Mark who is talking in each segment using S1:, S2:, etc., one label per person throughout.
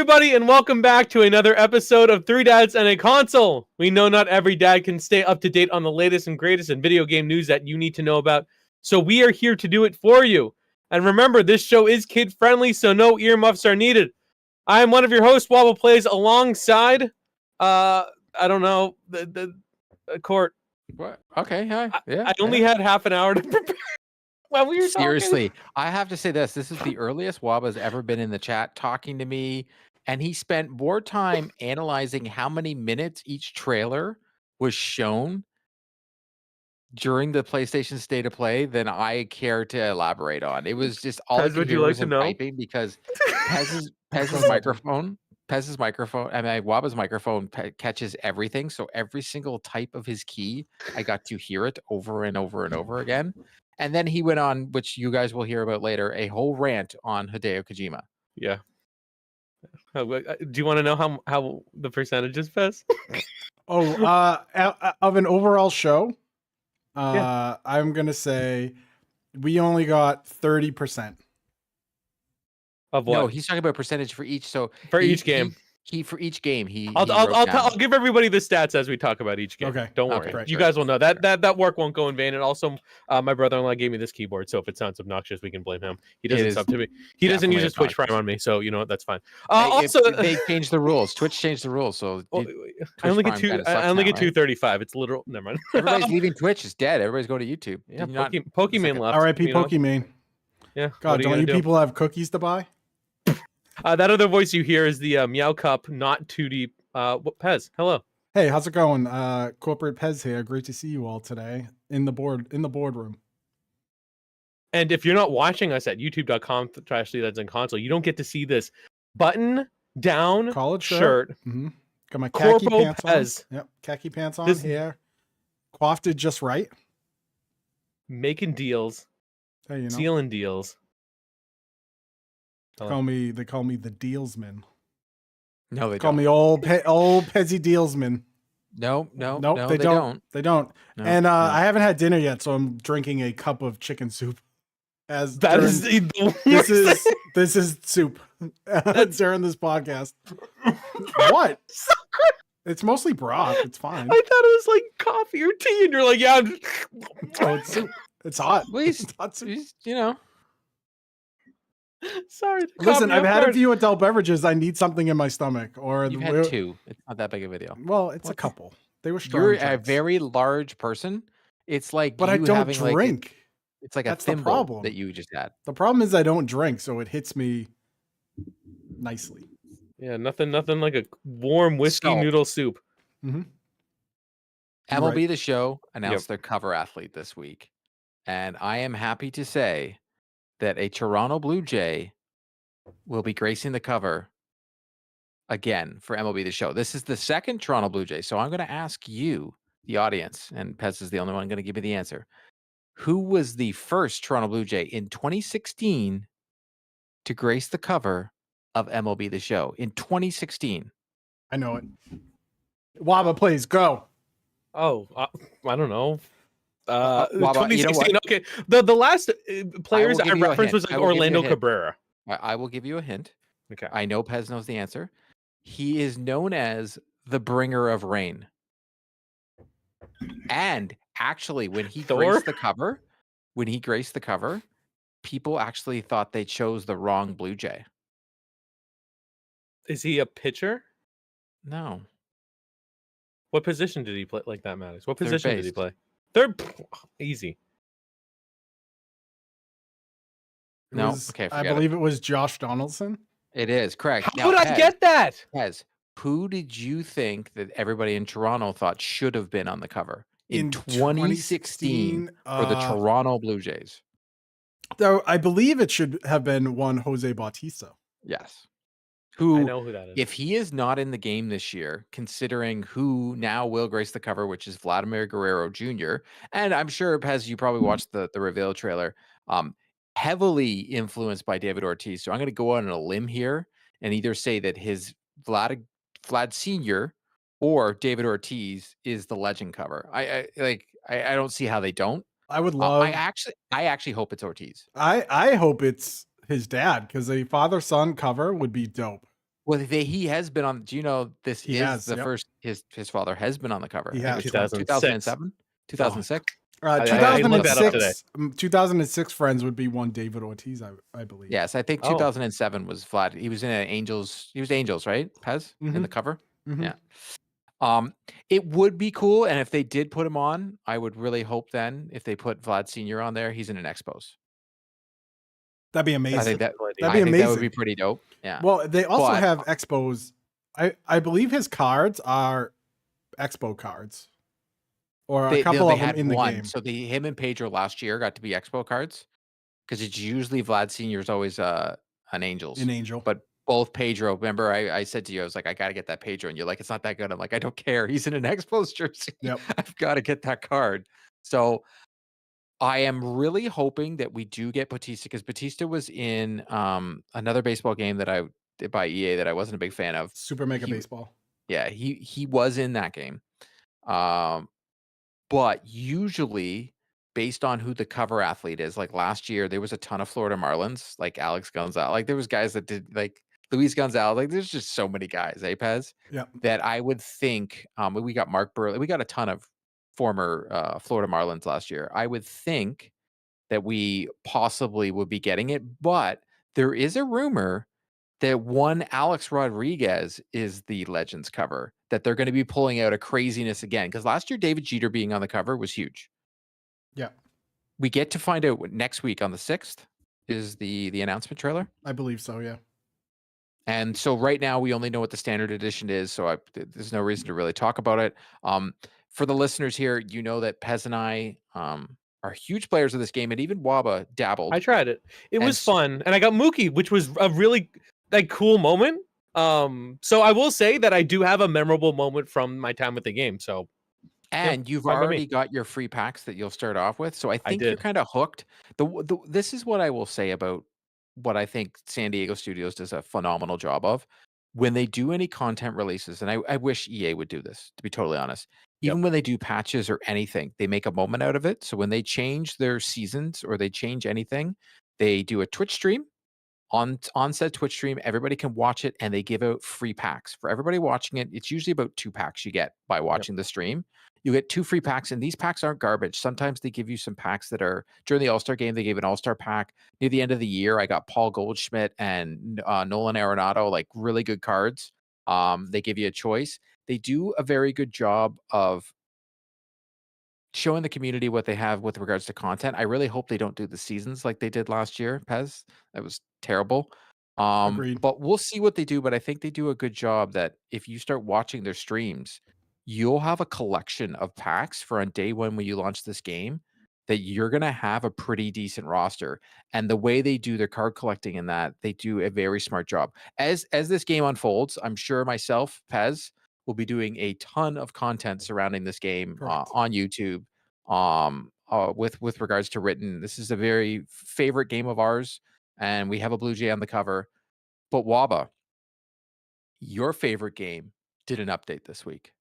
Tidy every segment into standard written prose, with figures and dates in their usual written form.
S1: everybody, and welcome back to another episode of Three Dads and a Console. We know not every dad can stay up to date on the latest and greatest in video game news that you need to know about, so we are here to do it for you. And remember, this show is kid-friendly, so no earmuffs are needed. I am one of your hosts, Wobble Plays, alongside, I don't know, the Court.
S2: What? Okay, hi. Yeah.
S1: I only had half an hour to prepare. Well, we were
S2: Seriously,
S1: talking.
S2: I have to say this. This is the earliest Waba's ever been in the chat talking to me, and he spent more time analyzing how many minutes each trailer was shown during the PlayStation State of Play than I care to elaborate on. It was just all I
S1: Pez,
S2: could
S1: would
S2: hear
S1: you like
S2: was
S1: to
S2: him
S1: know?
S2: typing because Pez's microphone, Waba's microphone catches everything. So every single type of his key, I got to hear it over and over and over again. And then he went on, which you guys will hear about later, a whole rant on Hideo Kojima.
S1: Yeah. Do you want to know how the percentage is, Pez?
S3: Of an overall show,
S1: Yeah.
S3: I'm gonna say we only got 30%.
S1: Of what?
S2: No, he's talking about percentage for each. So
S1: for each game.
S2: For each game,
S1: I'll give everybody the stats as we talk about each game.
S3: Okay.
S1: Don't worry.
S3: Great,
S1: You guys will know that work won't go in vain. And also, my brother-in-law gave me this keyboard, so if it sounds obnoxious, we can blame him. He doesn't sub to me. He doesn't use his Twitch Prime on me, so you know what? That's fine.
S2: They changed the rules. Twitch changed the rules, so
S1: I only get $2.35. It's literal. Never mind.
S2: Everybody's leaving Twitch. It's dead. Everybody's going to YouTube.
S1: Yeah, Pokemon left.
S3: R.I.P. Pokemon.
S1: Yeah.
S3: God, don't you people have cookies to buy?
S1: That other voice you hear is the Meow Cup, not 2D. Pez, hello.
S3: Hey, how's it going? Corporate Pez here. Great to see you all today in the boardroom.
S1: And if you're not watching us at youtube.com/3dadsandconsole, you don't get to see this button down
S3: college
S1: shirt.
S3: Mm-hmm. Got my khaki pants
S1: Pez.
S3: on. Yep, khaki pants on here. Coiffed it just right.
S1: Making deals.
S3: Hey, you know.
S1: Sealing deals.
S3: They call me the dealsman.
S2: No, they
S3: call
S2: don't.
S3: me old Pezzy dealsman.
S2: No,
S3: they don't. They don't.
S2: No,
S3: and I haven't had dinner yet, so I'm drinking a cup of chicken soup. This is soup during this podcast. What?
S1: So good.
S3: It's mostly broth. It's fine.
S1: I thought it was like coffee or tea, and you're like, yeah.
S3: Oh, it's soup. It's hot.
S2: Please,
S3: it's hot soup.
S2: You know.
S1: Sorry.
S3: Listen, I've had a few adult beverages. I need something in my stomach. Or
S2: you've had two. It's not that big of a deal.
S3: Well, it's a couple. They were strong.
S2: You're
S3: drinks.
S2: a very large person. It's like,
S3: but I don't drink.
S2: It's like
S3: that's
S2: a thimble
S3: the problem
S2: that you just had.
S3: The problem is I don't drink, so it hits me nicely.
S1: Yeah, nothing like a warm whiskey noodle soup.
S3: Mm-hmm.
S2: MLB The Show announced their cover athlete this week, and I am happy to say that a Toronto Blue Jay will be gracing the cover again for MLB The Show. This is the second Toronto Blue Jay, so I'm going to ask you, the audience, and Pez is the only one going to give me the answer. Who was the first Toronto Blue Jay in 2016 to grace the cover of MLB The Show? In 2016.
S3: I know it. Waba, please, go.
S1: Oh, I don't know.
S2: Waba,
S1: 2016.
S2: You know
S1: okay. The last players I referenced was like Orlando Cabrera.
S2: I will give you a hint.
S1: Okay.
S2: I know Pez knows the answer. He is known as the bringer of rain. And actually, when he graced the cover, people actually thought they chose the wrong Blue Jay.
S1: Is he a pitcher?
S2: No.
S1: What position did he play? Like that matters. What position did he play? Third. Easy.
S3: I believe it was Josh Donaldson.
S2: It is correct.
S1: How would I get that?
S2: Pez, who did you think that everybody in Toronto thought should have been on the cover in 2016 for the Toronto Blue Jays?
S3: Though I believe it should have been one Jose Bautista.
S2: Yes.
S1: I know who that is.
S2: If he is not in the game this year, considering who now will grace the cover, which is Vladimir Guerrero Jr., and I'm sure, Pez, you probably watched the reveal trailer, heavily influenced by David Ortiz. So I'm going to go on a limb here and either say that his Vlad Sr. or David Ortiz is the legend cover. I don't see how they don't.
S3: I would love.
S2: I actually hope it's Ortiz.
S3: I hope it's his dad, because a father-son cover would be dope.
S2: Well, he has been on. Do you know this
S3: He
S2: is
S3: has,
S2: the
S3: yep.
S2: first? His father has been on the cover.
S3: He
S2: I think
S3: has.
S2: it's
S1: 2006.
S2: 2007, 2006.
S1: I looked that up today.
S3: 2006 Friends would be one David Ortiz, I believe.
S2: Yes, I think 2007 was Vlad. He was in an Angels. He was Angels, right? Pez in the cover. Yeah. It would be cool, and if they did put him on, I would really hope then if they put Vlad Senior on there, he's in an Expos.
S3: That'd be amazing.
S2: I think that would be pretty dope. Yeah.
S3: Well, they also have Expos. I believe his cards are Expo cards, or a couple of them in the game.
S2: So him and Pedro last year got to be Expo cards because it's usually Vlad Senior is always an Angels.
S3: An Angel,
S2: but both Pedro. Remember, I said to you, I was like, I got to get that Pedro, and you're like, it's not that good. I'm like, I don't care. He's in an Expos jersey.
S3: Yep.
S2: I've got to get that card. So I am really hoping that we do get Bautista because Bautista was in another baseball game that I did by EA that I wasn't a big fan of.
S3: Super Mega Baseball.
S2: Yeah, he was in that game. But usually based on who the cover athlete is, like last year, there was a ton of Florida Marlins, like Alex Gonzalez. Like there was guys that did like Luis Gonzalez. Like there's just so many guys, Pez?
S3: Yeah.
S2: That I would think we got Mark Burley. We got a ton of former Florida Marlins last year. I would think that we possibly would be getting it, but there is a rumor that one Alex Rodriguez is the Legends cover, that they're going to be pulling out a craziness again. Because last year, David Jeter being on the cover was huge.
S3: Yeah.
S2: We get to find out next week on the 6th is the announcement trailer.
S3: I believe so, yeah.
S2: And so right now we only know what the standard edition is, so there's no reason to really talk about it. For the listeners here, you know that Pez and I are huge players of this game, and even Waba dabbled.
S1: I tried it. It was fun, and I got Mookie, which was a really cool moment. So I will say that I do have a memorable moment from my time with the game. So,
S2: and you've already got your free packs that you'll start off with. So I think you're kind of hooked. This is what I will say about what I think San Diego Studios does a phenomenal job of. When they do any content releases, and I wish EA would do this, to be totally honest. Even when they do patches or anything, they make a moment out of it. So when they change their seasons or they change anything, they do a Twitch stream. On said Twitch stream, everybody can watch it, and they give out free packs for everybody watching it. It's usually about 2 packs you get by watching the stream. You get 2 free packs, and these packs aren't garbage. Sometimes they give you some packs that are during the All-Star game. They gave an All-Star pack near the end of the year. I got Paul Goldschmidt and Nolan Arenado, like really good cards. They give you a choice. They do a very good job of showing the community what they have with regards to content. I really hope they don't do the seasons like they did last year, Pez. That was terrible.
S3: Agreed.
S2: But we'll see what they do. But I think they do a good job that if you start watching their streams, you'll have a collection of packs for on day one when you launch this game that you're going to have a pretty decent roster. And the way they do their card collecting in that, they do a very smart job. As this game unfolds, I'm sure myself, Pez, will be doing a ton of content surrounding this game on YouTube with regards to written. This is a very favorite game of ours, and we have a Blue Jay on the cover. But Waba, your favorite game did an update this week.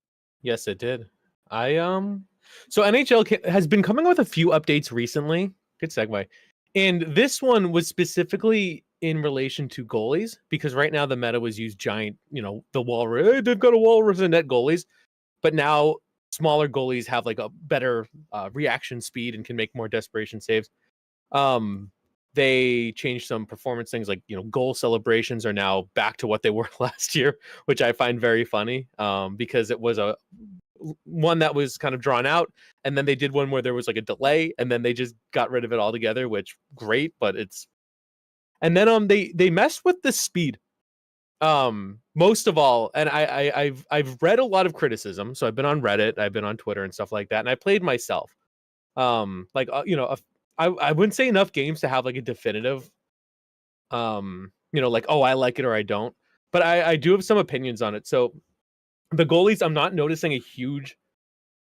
S1: Yes, it did. So NHL has been coming with a few updates recently. Good segue. And this one was specifically in relation to goalies, because right now the meta was use giant, the walrus. Hey, they've got a walrus and net goalies, but now smaller goalies have like a better reaction speed and can make more desperation saves. They changed some performance things, like goal celebrations are now back to what they were last year, which I find very funny because it was one that was kind of drawn out, and then they did one where there was like a delay, and then they just got rid of it altogether, which great, but it's. And then they messed with the speed. Most of all, and I've read a lot of criticism, so I've been on Reddit, I've been on Twitter and stuff like that, and I played myself. I wouldn't say enough games to have like a definitive, like, oh, I like it or I don't, but I do have some opinions on it. So the goalies, I'm not noticing a huge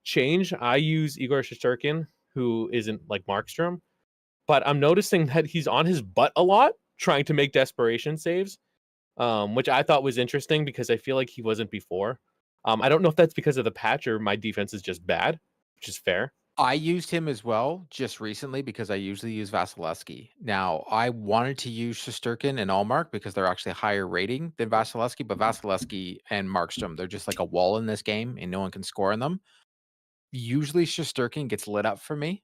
S1: change. I use Igor Shesterkin, who isn't like Markstrom, but I'm noticing that he's on his butt a lot trying to make desperation saves, which I thought was interesting because I feel like he wasn't before. I don't know if that's because of the patch or my defense is just bad, which is fair.
S2: I used him as well just recently because I usually use Vasilevsky. Now, I wanted to use Shesterkin and Allmark because they're actually higher rating than Vasilevsky, but Vasilevsky and Markstrom, they're just like a wall in this game and no one can score on them. Usually Shesterkin gets lit up for me.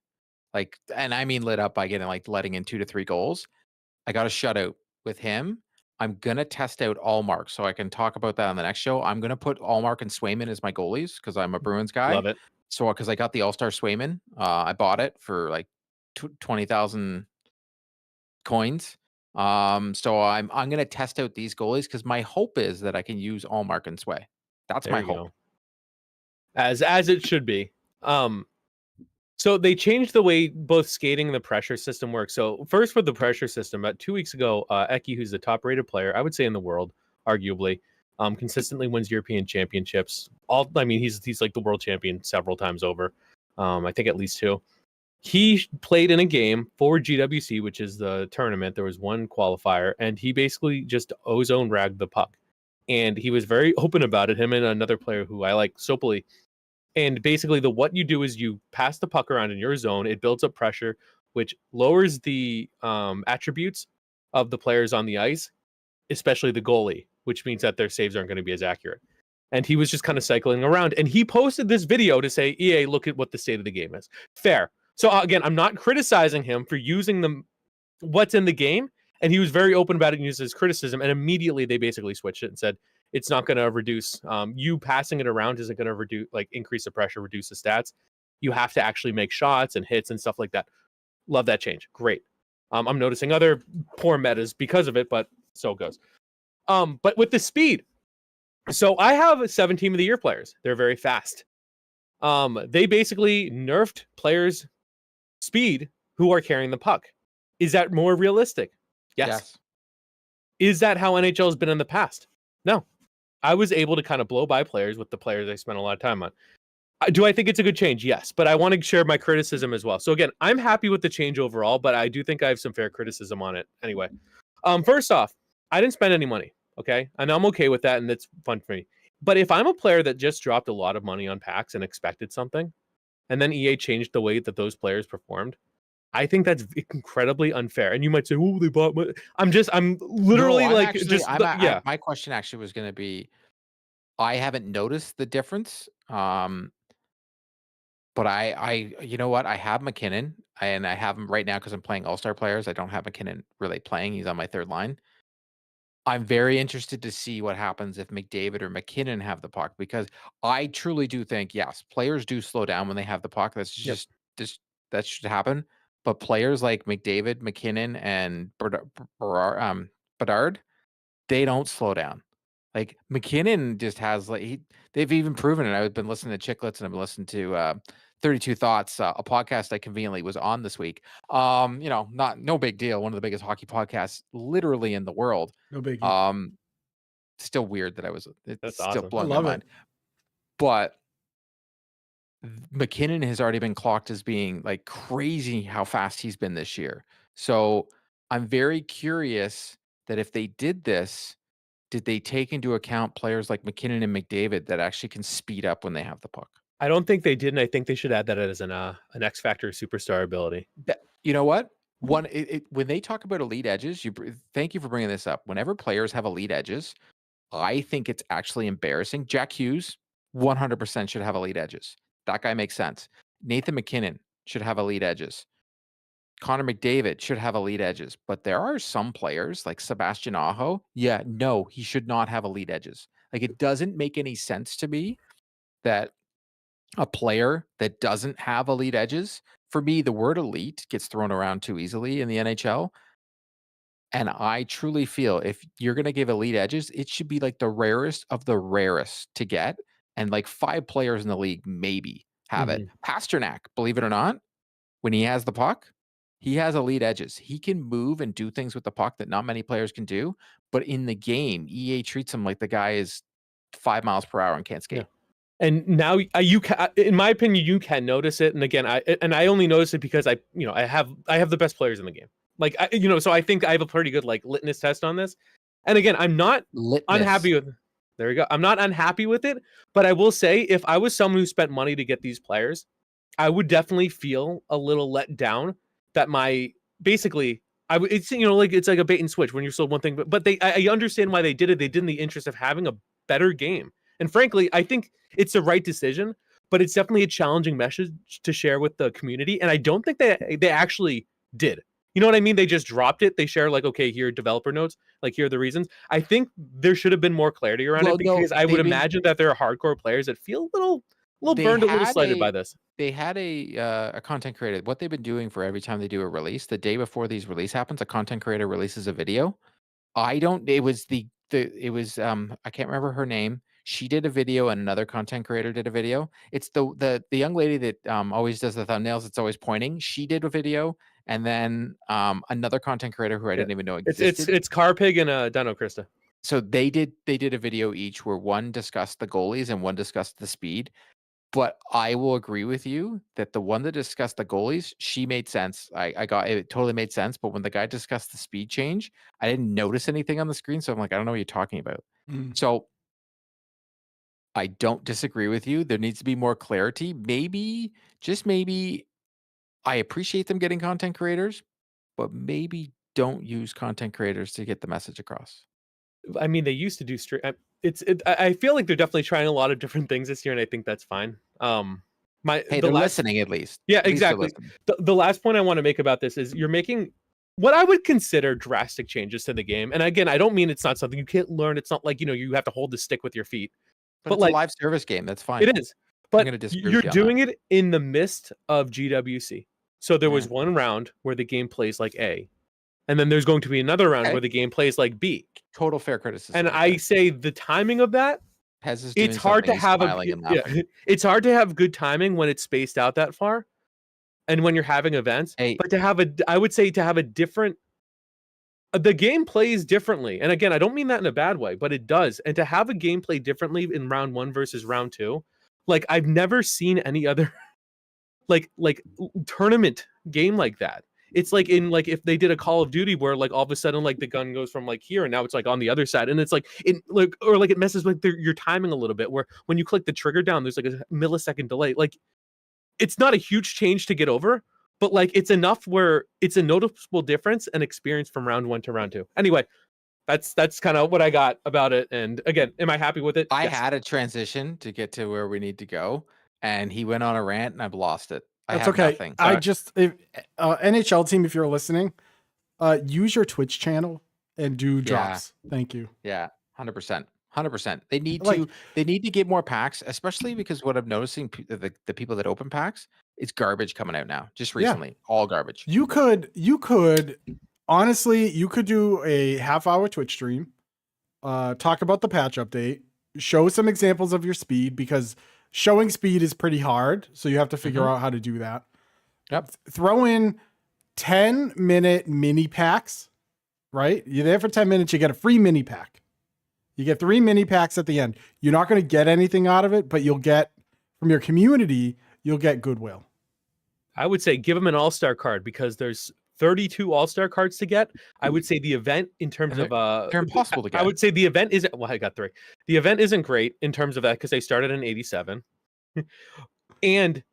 S2: Like, and I mean lit up by getting like letting in 2 to 3 goals. I got a shutout with him. I'm gonna test out Allmark, so I can talk about that on the next show. I'm gonna put Allmark and Swayman as my goalies because I'm a Bruins guy.
S1: Love it.
S2: So because I got the All-Star Swayman, I bought it for like 20,000 coins. So I'm gonna test out these goalies because my hope is that I can use Allmark and Sway. That's
S1: There
S2: my
S1: you
S2: hope.
S1: go. As it should be. So they changed the way both skating and the pressure system works. So first with the pressure system, about 2 weeks ago, Eki, who's the top-rated player, I would say in the world, arguably, consistently wins European championships. He's like the world champion several times over. I think at least 2. He played in a game for GWC, which is the tournament. There was one qualifier, and he basically just ozone ragged the puck. And he was very open about it, him and another player who I like, Sopoli. And basically, what you do is you pass the puck around in your zone. It builds up pressure, which lowers the attributes of the players on the ice, especially the goalie, which means that their saves aren't going to be as accurate. And he was just kind of cycling around. And he posted this video to say, EA, look at what the state of the game is. Fair. So again, I'm not criticizing him for using what's in the game. And he was very open about it and used his criticism. And immediately they basically switched it and said, it's not going to reduce you passing it around isn't going to increase the pressure, reduce the stats. You have to actually make shots and hits and stuff like that. Love that change. Great. I'm noticing other poor metas because of it, but so it goes. But with the speed, so I have 7 Team of the Year players. They're very fast. They basically nerfed players' speed who are carrying the puck. Is that more realistic? Yes. Is that how NHL has been in the past? No. I was able to kind of blow by players with the players I spent a lot of time on. Do I think it's a good change? Yes, but I want to share my criticism as well. So again, I'm happy with the change overall, but I do think I have some fair criticism on it anyway. First off, I didn't spend any money, okay? And I'm okay with that, and that's fun for me. But if I'm a player that just dropped a lot of money on packs and expected something, and then EA changed the way that those players performed, I think that's incredibly unfair. And you might say, "Oh, they bought." I'm literally
S2: my question actually was going to be, I haven't noticed the difference. But I you know what? I have McKinnon, and I have him right now because I'm playing All-Star players. I don't have McKinnon really playing. He's on my 3rd line. I'm very interested to see what happens if McDavid or McKinnon have the puck, because I truly do think, yes, players do slow down when they have the puck. That's just that should happen. But players like McDavid, McKinnon, and Bedard, they don't slow down. Like McKinnon just has they've even proven it. I've been listening to Chicklets and I've been listening to 32 Thoughts, a podcast I conveniently was on this week. No big deal. One of the biggest hockey podcasts literally in the world.
S3: No biggie.
S2: Still weird that it's still
S1: awesome.
S2: blowing my mind. But McKinnon has already been clocked as being like crazy how fast he's been this year. So I'm very curious that if they did this, did they take into account players like McKinnon and McDavid that actually can speed up when they have the puck?
S1: I don't think they did, and I think they should add that as an X Factor superstar ability.
S2: You know what? When they talk about elite edges, thank you for bringing this up. Whenever players have elite edges, I think it's actually embarrassing. Jack Hughes 100% should have elite edges. That guy makes sense. Nathan McKinnon should have elite edges. Connor McDavid should have elite edges, but there are some players like Sebastian Aho. Yeah, no, he should not have elite edges. Like, it doesn't make any sense to me that a player that doesn't have elite edges, for me, the word elite gets thrown around too easily in the NHL. And I truly feel if you're going to give elite edges, it should be like the rarest of the rarest to get. And like 5 players in the league maybe have it. Pasternak, believe it or not, when he has the puck, he has elite edges. He can move and do things with the puck that not many players can do. But in the game, EA treats him like the guy is 5 miles per hour and can't skate.
S1: Yeah. And now in my opinion, you can notice it. And again, I only notice it because I have the best players in the game. Like, so I think I have a pretty good litmus test on this. And again, I'm not unhappy with. There we go. I'm not unhappy with it, but I will say, if I was someone who spent money to get these players, I would definitely feel a little let down that basically it's like it's like a bait and switch when you're sold one thing, but I understand why they did it. They did in the interest of having a better game. And frankly, I think it's the right decision, but it's definitely a challenging message to share with the community. And I don't think they actually did. You know what I mean? They just dropped it. They share like, okay, here are developer notes, like here are the reasons. I think there should have been more clarity around it because I would imagine that there are hardcore players that feel a little burned, a little slighted by this.
S2: They had a content creator. What they've been doing for every time they do a release, the day before these release happens, a content creator releases a video. It was I can't remember her name. She did a video and another content creator did a video. It's the young lady that always does the thumbnails. It's always pointing. She did a video, and then another content creator who I didn't even know existed.
S1: It's Carpig and Dino Krista.
S2: So they did a video each where one discussed the goalies and one discussed the speed. But I will agree with you that the one that discussed the goalies, she made sense. It totally made sense. But when the guy discussed the speed change, I didn't notice anything on the screen. So I'm like, I don't know what you're talking about. So I don't disagree with you. There needs to be more clarity. Maybe, just maybe, I appreciate them getting content creators, but maybe don't use content creators to get the message across.
S1: I mean, they used to do I feel like they're definitely trying a lot of different things this year, and I think that's fine.
S2: They're listening at least.
S1: Yeah, exactly. The last point I want to make about this is you're making what I would consider drastic changes to the game. And again, I don't mean it's not something you can't learn. It's not like, you have to hold the stick with your feet.
S2: But it's like a live service game. That's fine.
S1: It is. But you're doing it in the midst of GWC. So there was one round where the game plays like A. And then there's going to be another round where the game plays like B.
S2: Total fair criticism.
S1: And I say the timing of that, it's hard to have it's hard to have good timing when it's spaced out that far, and when you're having events. But I would say to have a different, the game plays differently. And again, I don't mean that in a bad way, but it does. And to have a game play differently in round 1 versus round 2, like I've never seen any other like tournament game like that. It's like if they did a Call of Duty where like all of a sudden like the gun goes from like here and now it's like on the other side, and it's like it messes with your timing a little bit, where when you click the trigger down there's like a millisecond delay. Like it's not a huge change to get over, but like it's enough where it's a noticeable difference and experience from round 1 to round 2. Anyway, that's kind of what I got about it. And again, am I happy with it?
S2: I had a transition to get to where we need to go, and he went on a rant and I've lost it.
S3: That's okay.
S2: Nothing.
S3: I just NHL team, if you're listening, use your Twitch channel and do drops. Thank you.
S2: Yeah, 100%. 100%. They need to get more packs, especially because what I'm noticing, the people that open packs, it's garbage coming out now. Just recently, all garbage.
S3: You could honestly, you could do a half-hour Twitch stream, talk about the patch update, show some examples of your speed, because showing speed is pretty hard, so you have to figure out how to do that.
S2: Yep.
S3: Throw in 10-minute mini packs, right? You're there for 10 minutes, you get a free mini pack. You get 3 mini packs at the end. You're not going to get anything out of it, but you'll get, from your community, you'll get goodwill.
S1: I would say give them an all-star card, because there's 32 all-star cards to get. I would say the event in terms of
S2: they're impossible to get.
S1: I would say the event isn't, well, I got 3. The event isn't great in terms of that, because they started in 87. And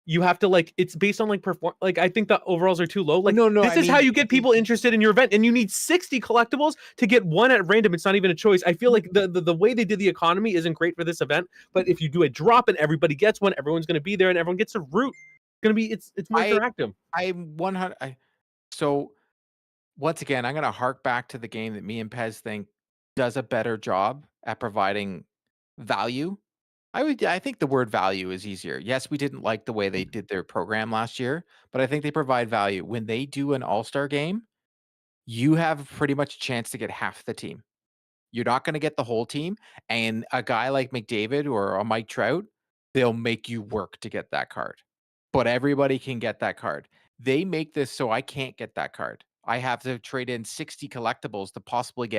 S1: you have to it's based on perform, I think the overalls are too low. This is how you get people interested in your event, and you need 60 collectibles to get one at random. It's not even a choice. I feel like the way they did the economy isn't great for this event, but if you do a drop and everybody gets one, everyone's going to be there and everyone gets a root. It's more interactive.
S2: I'm 100. So once again, I'm going to hark back to the game that me and Pez think does a better job at providing value. I think the word value is easier. Yes, we didn't like the way they did their program last year, but I think they provide value. When they do an all-star game, you have pretty much a chance to get half the team. You're not going to get the whole team. And a guy like McDavid or a Mike Trout, they'll make you work to get that card. But everybody can get that card. They make this so I can't get that card. I have to trade in 60 collectibles to possibly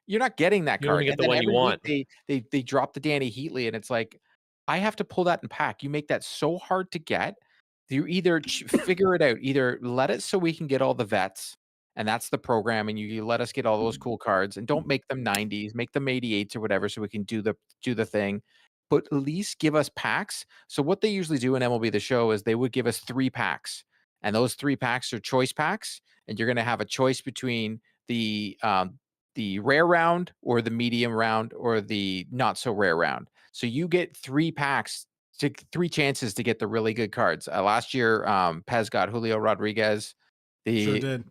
S2: you're not getting that card.
S1: You don't get the one you want.
S2: They drop the Danny Heatley, and it's like, I have to pull that in pack. You make that so hard to get. You either figure it out, either let it so we can get all the vets, and that's the program, and you let us get all those cool cards, and don't make them 90s, make them 88s or whatever, so we can do the thing. but at least give us packs. So what they usually do in MLB The Show is they would give us 3 packs, and those 3 packs are choice packs, and you're going to have a choice between the rare round or the medium round or the not so rare round. So you get 3 packs, 3 chances to get the really good cards. Last year, Pez got Julio Rodriguez,
S3: Sure did.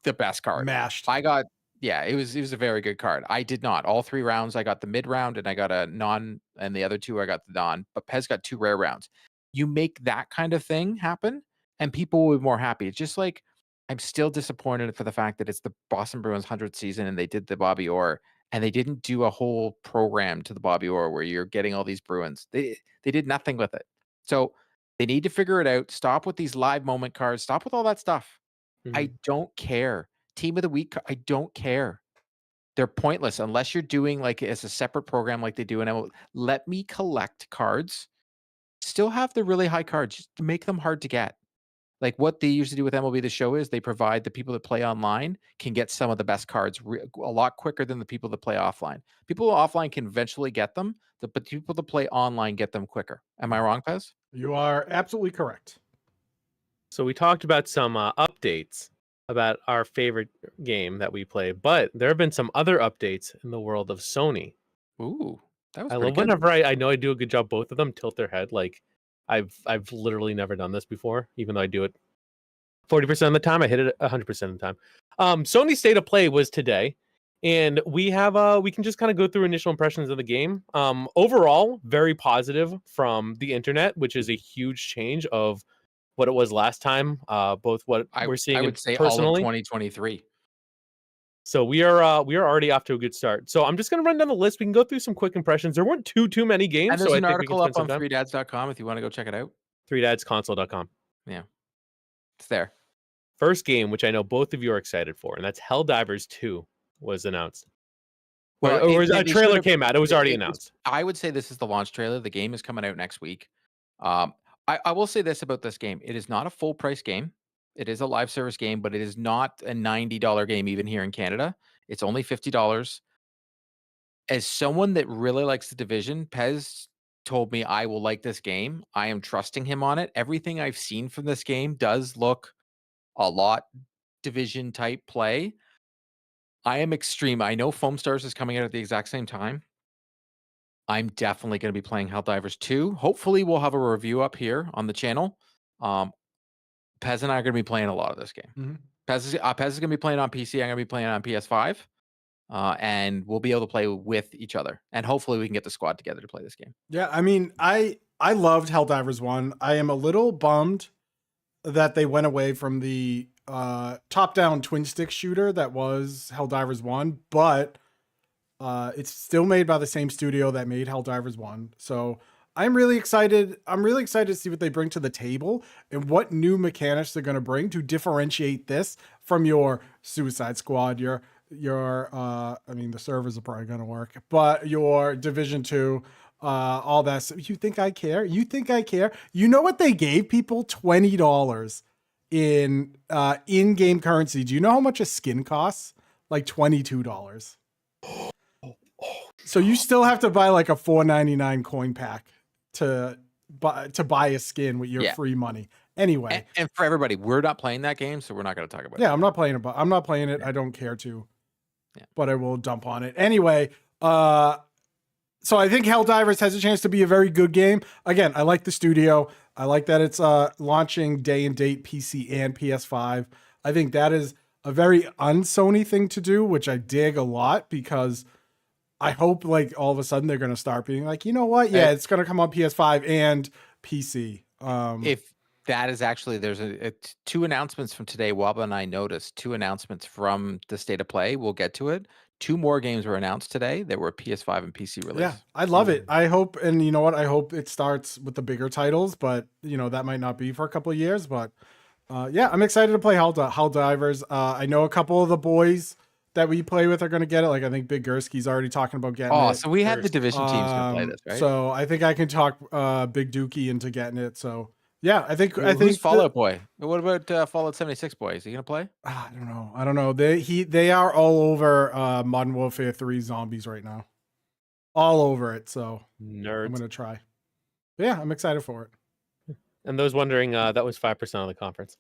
S2: the best card.
S3: Mashed.
S2: I got, yeah, it was a very good card. I did not. All 3 rounds, I got the mid round and I got a non, and the other 2 I got the non. But Pez got 2 rare rounds. You make that kind of thing happen, and people will be more happy. It's just like, I'm still disappointed for the fact that it's the Boston Bruins 100th season and they did the Bobby Orr, and they didn't do a whole program to the Bobby Orr where you're getting all these Bruins. They did nothing with it. So they need to figure it out. Stop with these live moment cards. Stop with all that stuff. I don't care. Team of the week, I don't care. They're pointless unless you're doing like as a separate program like they do in MLB. Let me collect cards. Still have the really high cards. Just make them hard to get. Like what they usually do with MLB The Show is they provide the people that play online can get some of the best cards a lot quicker than the people that play offline. People offline can eventually get them, but people that play online get them quicker. Am I wrong, Pez?
S3: You are absolutely correct.
S1: So we talked about some updates about our favorite game that we play, but there have been some other updates in the world of Sony.
S2: Ooh, that was
S1: I
S2: pretty
S1: love
S2: good.
S1: whenever I know I do a good job, both of them tilt their head. Like I've literally never done this before, even though I do it 40% of the time. I hit it 100% of the time. Sony's State of Play was today, and we have we can just kind of go through initial impressions of the game. Overall, very positive from the internet, which is a huge change of what it was last time. Both what we're seeing
S2: I would say
S1: personally.
S2: all of 2023.
S1: So we are already off to a good start. So I'm just going to run down the list. We can go through some quick impressions. There weren't too many games.
S2: And there's
S1: so
S2: an
S1: I think we can
S2: article
S1: spend
S2: up on
S1: some time.
S2: 3dads.com if you want to go check it out.
S1: 3dadsconsole.com.
S2: Yeah, it's there.
S1: First game, which I know both of you are excited for, and that's Helldivers 2 was announced.
S2: Well,
S1: a trailer came out. It was already announced.
S2: I would say this is the launch trailer. The game is coming out next week. I will say this about this game. It is not a full price game. It is a live service game, but it is not a $90 game even here in Canada. It's only $50. As someone that really likes the Division, Pez told me I will like this game. I am trusting him on it. Everything I've seen from this game does look a lot Division type play. I am extreme. I know Foam Stars is coming out at the exact same time. I'm definitely going to be playing Helldivers 2. Hopefully, we'll have a review up here on the channel. Pez and I are going to be playing a lot of this game.
S3: Mm-hmm.
S2: Pez is going to be playing on PC. I'm going to be playing on PS5. And we'll be able to play with each other. And hopefully, we can get the squad together to play this game.
S3: Yeah, I mean, I loved Helldivers 1. I am a little bummed that they went away from the top-down twin-stick shooter that was Helldivers 1, but it's still made by the same studio that made Helldivers 1. So I'm really excited. I'm really excited to see what they bring to the table and what new mechanics they're going to bring to differentiate this from your Suicide Squad, your I mean, the servers are probably going to work, but your Division 2, all that. So you think I care? You think I care? You know what they gave people? $20 in in-game currency. Do you know how much a skin costs? Like $22. So you still have to buy like a $4.99 coin pack to buy a skin with your free money. Anyway,
S2: and for everybody, we're not playing that game, so we're not going to talk about it.
S3: Yeah, I'm not playing it. I'm not playing it. I don't care to. Yeah. But I will dump on it. Anyway, so I think Helldivers has a chance to be a very good game. Again, I like the studio. I like that it's launching day and date PC and PS5. I think that is a very un-Sony thing to do, which I dig a lot because I hope like all of a sudden they're going to start being like, you know what? Yeah, it's going to come on PS5 and PC.
S2: If that is actually, there's two announcements from today. Waba and I noticed 2 announcements from the State of Play. We'll get to it. 2 more games were announced today that were PS5 and PC release.
S3: Yeah, I love it. I hope, and you know what? I hope it starts with the bigger titles, but you know, that might not be for a couple of years, but yeah, I'm excited to play Helldivers. I know a couple of the boys that we play with are going to get it. Like I think Big Gursky's already talking about getting it.
S2: Oh, so we had the Division teams going to play this, right?
S3: So I think I can talk Big Dookie into getting it. So yeah, I think
S2: who's Fallout Boy? What about Fallout 76 Boy? Is he gonna play?
S3: I don't know. They are all over Modern Warfare 3 zombies right now. all over it. So
S1: Nerds.
S3: I'm going to try. But yeah, I'm excited for it.
S1: And those wondering, that was 5% of the conference.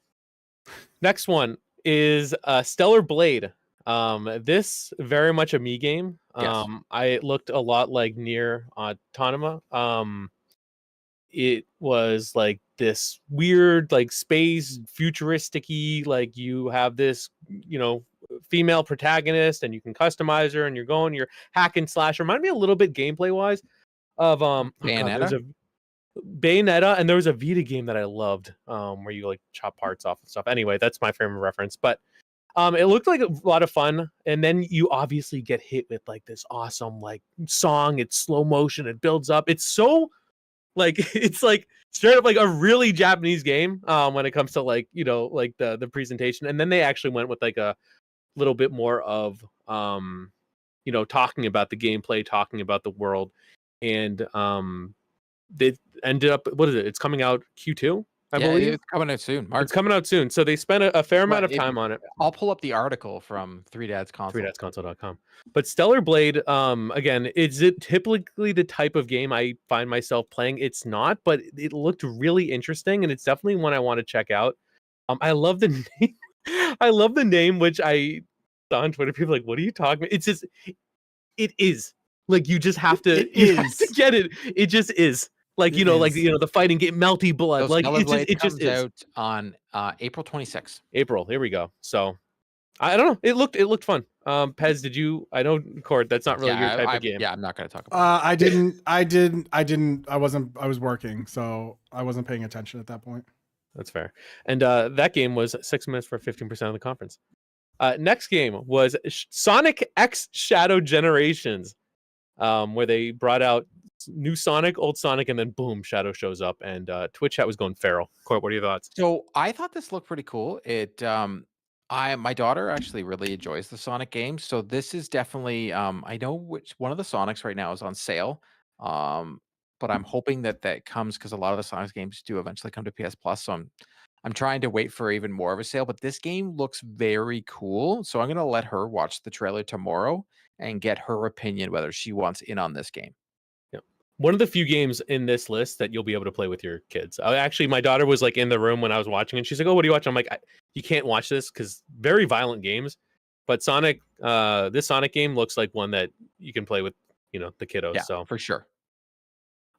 S1: Next one is Stellar Blade. This very much a me game.
S2: Yes.
S1: I looked a lot like Nier Automata. It was like this weird, like space futuristic-y, like you have this, female protagonist and you can customize her and you're hack and slash. Remind me a little bit gameplay wise of
S2: Bayonetta?
S1: Bayonetta, and there was a Vita game that I loved, where you like chop parts off and stuff. Anyway, that's my frame of reference. But it looked like a lot of fun, and then you obviously get hit with like this awesome like song. It's slow motion. It builds up. It's so like it's like straight up like a really Japanese game when it comes to like like the presentation. And then they actually went with like a little bit more of talking about the gameplay, talking about the world, and they ended up, what is it? It's coming out Q2, I believe.
S2: It's coming out soon. March.
S1: It's coming out soon. So they spent a fair amount of time on it.
S2: I'll pull up the article from 3dads Console.
S1: 3dadsconsole.com. But Stellar Blade, again, is it typically the type of game I find myself playing? It's not, but it looked really interesting, and it's definitely one I want to check out. I love the name. I love the name, which I saw on Twitter. People are like, what are you talking about? It's just, it is. Like, you just have to, have to get it. It just is. Like, the fighting game, Melty Blood.
S2: So
S1: like,
S2: it
S1: just is.
S2: Out on April 26th.
S1: April. Here we go. So, I don't know. It looked fun. Pez, did you? I know, Cord. That's not really your type of game.
S2: Yeah, I'm not going to talk about
S3: it. I was working, so I wasn't paying attention at that point.
S1: That's fair. And that game was 6 minutes for 15% of the conference. Next game was Sonic X Shadow Generations, where they brought out new Sonic, old Sonic, and then boom, Shadow shows up, and Twitch chat was going feral. Court, what are your thoughts?
S2: So I thought this looked pretty cool. My daughter actually really enjoys the Sonic games, so this is definitely I know which one of the Sonics right now is on sale, but I'm hoping that comes because a lot of the Sonic games do eventually come to PS Plus. So I'm trying to wait for even more of a sale, but this game looks very cool. So I'm gonna let her watch the trailer tomorrow and get her opinion whether she wants in on this game.
S1: One of the few games in this list that you'll be able to play with your kids. Actually, my daughter was like in the room when I was watching, and she's like, "Oh, what are you watching?" I'm like, "You can't watch this because very violent games." But Sonic, this Sonic game looks like one that you can play with, the kiddos.
S2: Yeah,
S1: so
S2: for sure.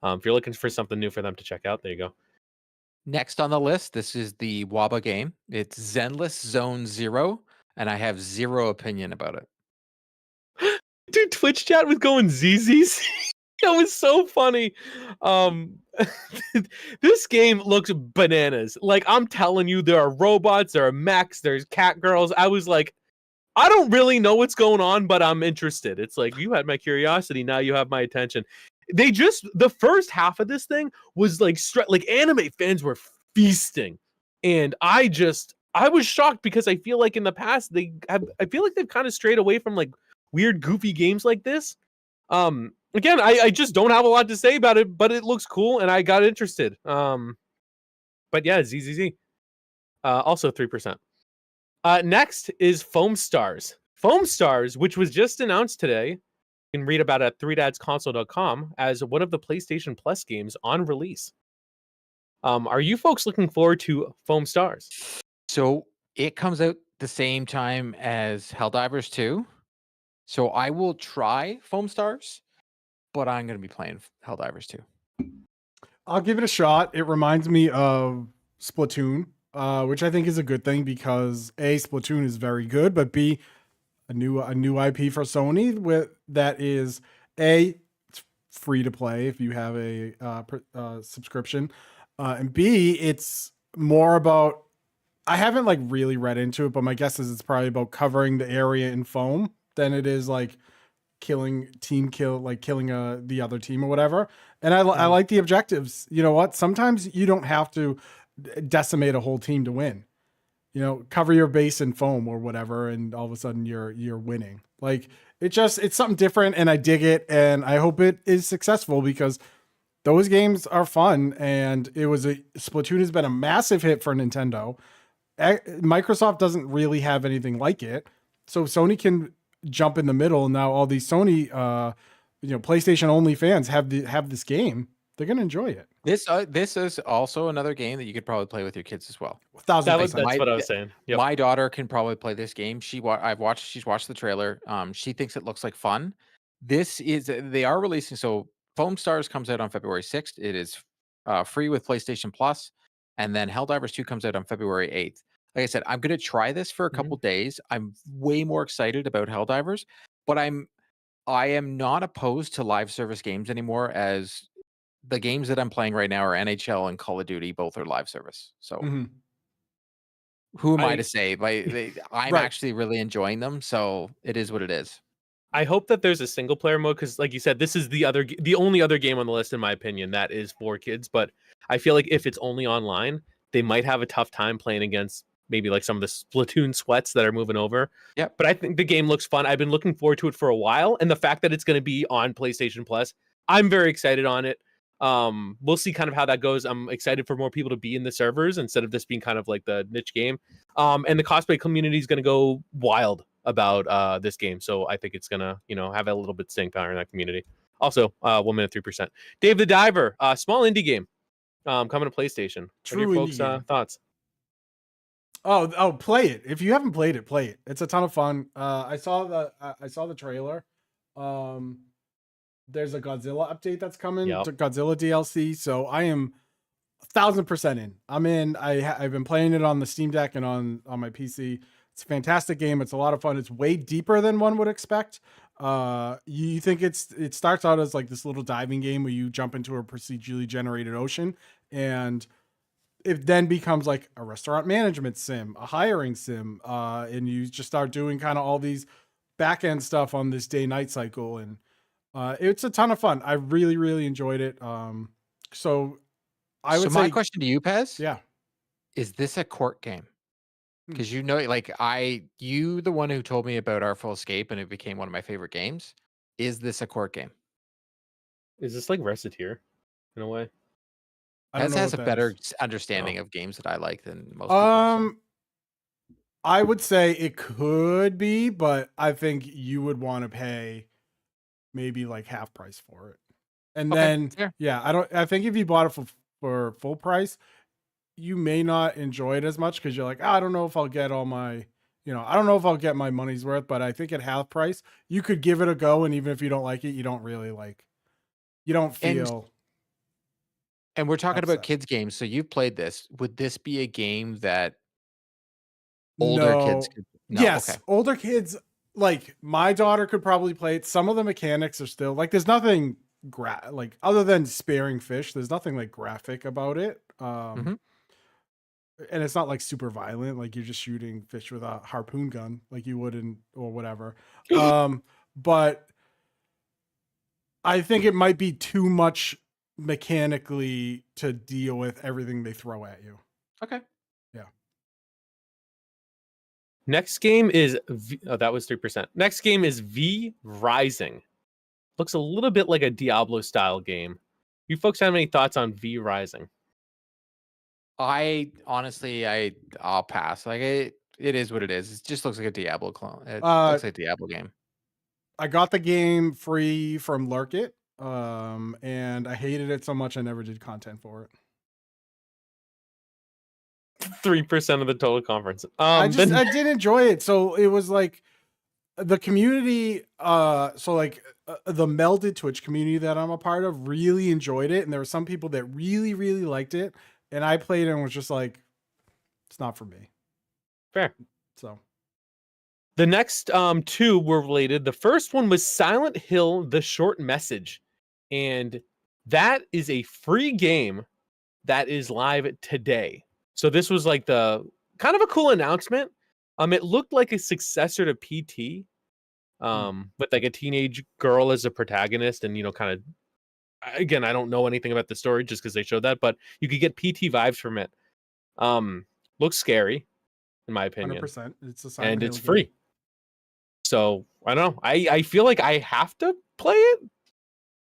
S1: If you're looking for something new for them to check out, there you go.
S2: Next on the list, this is the WABA game. It's Zenless Zone Zero, and I have zero opinion about it.
S1: Dude, Twitch chat was going ZZs. That was so funny. This game looks bananas. Like, I'm telling you, there are robots, there are mechs, there's cat girls. I was like, I don't really know what's going on, but I'm interested. It's like, you had my curiosity, now you have my attention. The first half of this thing was like anime fans were feasting. And I was shocked because I feel like in the past I feel like they've kind of strayed away from like weird, goofy games like this. Again, I just don't have a lot to say about it, but it looks cool and I got interested. But yeah, ZZZ. Also 3%. Next is Foam Stars. Foam Stars, which was just announced today, you can read about it at 3dadsconsole.com as one of the PlayStation Plus games on release. Are you folks looking forward to Foam Stars?
S2: So it comes out the same time as Helldivers 2. So I will try Foam Stars, but I'm going to be playing Helldivers 2.
S3: I'll give it a shot. It reminds me of Splatoon, which I think is a good thing because A, Splatoon is very good, but B, a new IP for Sony that is A, it's free to play if you have a subscription, and B, it's more about, I haven't like really read into it, but my guess is it's probably about covering the area in foam than it is like killing the other team or whatever. And I like the objectives. You know what? Sometimes you don't have to decimate a whole team to win. Cover your base in foam or whatever, and all of a sudden you're winning. Like it's something different, and I dig it, and I hope it is successful because those games are fun. And Splatoon has been a massive hit for Nintendo. Microsoft doesn't really have anything like it, so Sony can jump in the middle. Now all these Sony PlayStation only fans have this game, they're gonna enjoy it.
S2: This is also another game that you could probably play with your kids as well.
S3: 1,000%.
S1: That's what I was saying. Yep.
S2: My daughter can probably play this game. She's watched the trailer. She thinks it looks like fun. They are releasing, so Foam Stars comes out on February 6th. It is free with PlayStation Plus, and then Helldivers 2 comes out on February 8th. Like I said, I'm going to try this for a couple days. I'm way more excited about Helldivers, but I am not opposed to live service games anymore, as the games that I'm playing right now are NHL and Call of Duty. Both are live service. So who am I to say? I'm
S3: Right.
S2: actually really enjoying them. So it is what it is.
S1: I hope that there's a single player mode, because like you said, this is the only other game on the list, in my opinion, that is for kids. But I feel like if it's only online, they might have a tough time playing against maybe like some of the Splatoon sweats that are moving over.
S2: Yep.
S1: But I think the game looks fun. I've been looking forward to it for a while, and the fact that it's going to be on PlayStation Plus, I'm very excited on it. We'll see kind of how that goes. I'm excited for more people to be in the servers instead of this being kind of like the niche game. And the cosplay community is going to go wild about this game, so I think it's gonna have a little bit staying power in that community. Also, 1 minute 3%. Dave the Diver, small indie game, coming to PlayStation.
S3: True
S1: what are your folks' thoughts?
S3: Oh, play it. If you haven't played it, play it. It's a ton of fun. I saw the trailer. There's a Godzilla update that's coming, to Godzilla DLC. So I am 1,000% in. I'm in. I've been playing it on the Steam Deck and on my PC. It's a fantastic game. It's a lot of fun. It's way deeper than one would expect. You think it starts out as like this little diving game where you jump into a procedurally generated ocean, and it then becomes like a restaurant management sim, a hiring sim, and you just start doing kind of all these back end stuff on this day-night cycle, and it's a ton of fun. I really, really enjoyed it. So
S2: my question to you, Pez,
S3: yeah,
S2: is this a court game? Because you the one who told me about Artful Escape, and it became one of my favorite games. Is this a court game?
S1: Is this like Reciteer in a way?
S2: Pez has a better understanding of games that I like than most people. So.
S3: I would say it could be, but I think you would want to pay maybe like half price for it. And then, I think if you bought it for full price, you may not enjoy it as much, because you're like, I don't know if I'll get all my, I don't know if I'll get my money's worth. But I think at half price, you could give it a go. And even if you don't like it, you don't feel.
S2: And we're talking about kids games. So you've played this. Would this be a game that older kids could?
S3: No, yes. Okay. Older kids, like my daughter could probably play it. Some of the mechanics are still like, there's nothing like other than sparing fish. There's nothing like graphic about it. And it's not like super violent, like you're just shooting fish with a harpoon gun like you would or whatever. But I think it might be too much mechanically to deal with everything they throw at you.
S2: Okay.
S3: Yeah.
S1: Next game is that was 3%. Next game is V Rising. Looks a little bit like a Diablo style game. You folks have any thoughts on V Rising?
S2: I honestly, I'll pass. Like it is what it is. It just looks like a Diablo clone. It looks like a Diablo game. I
S3: got the game free from Lurk It, and I hated it so much I never did content for it.
S1: 3% of the total conference.
S3: I did enjoy it. So it was like the community, the melded Twitch community that I'm a part of really enjoyed it, and there were some people that really, really liked it. And I played it and was just like, it's not for me.
S1: Fair.
S3: So
S1: the next two were related. The first one was Silent Hill: The Short Message. And that is a free game that is live today. So this was like the kind of a cool announcement. It looked like a successor to PT. With like a teenage girl as a protagonist, and kind of, again, I don't know anything about the story just because they showed that, but you could get PT vibes from it. Looks scary, in my opinion.
S3: 100%. It's a
S1: Silent Hill game. Free. So I don't know. I feel like I have to play it.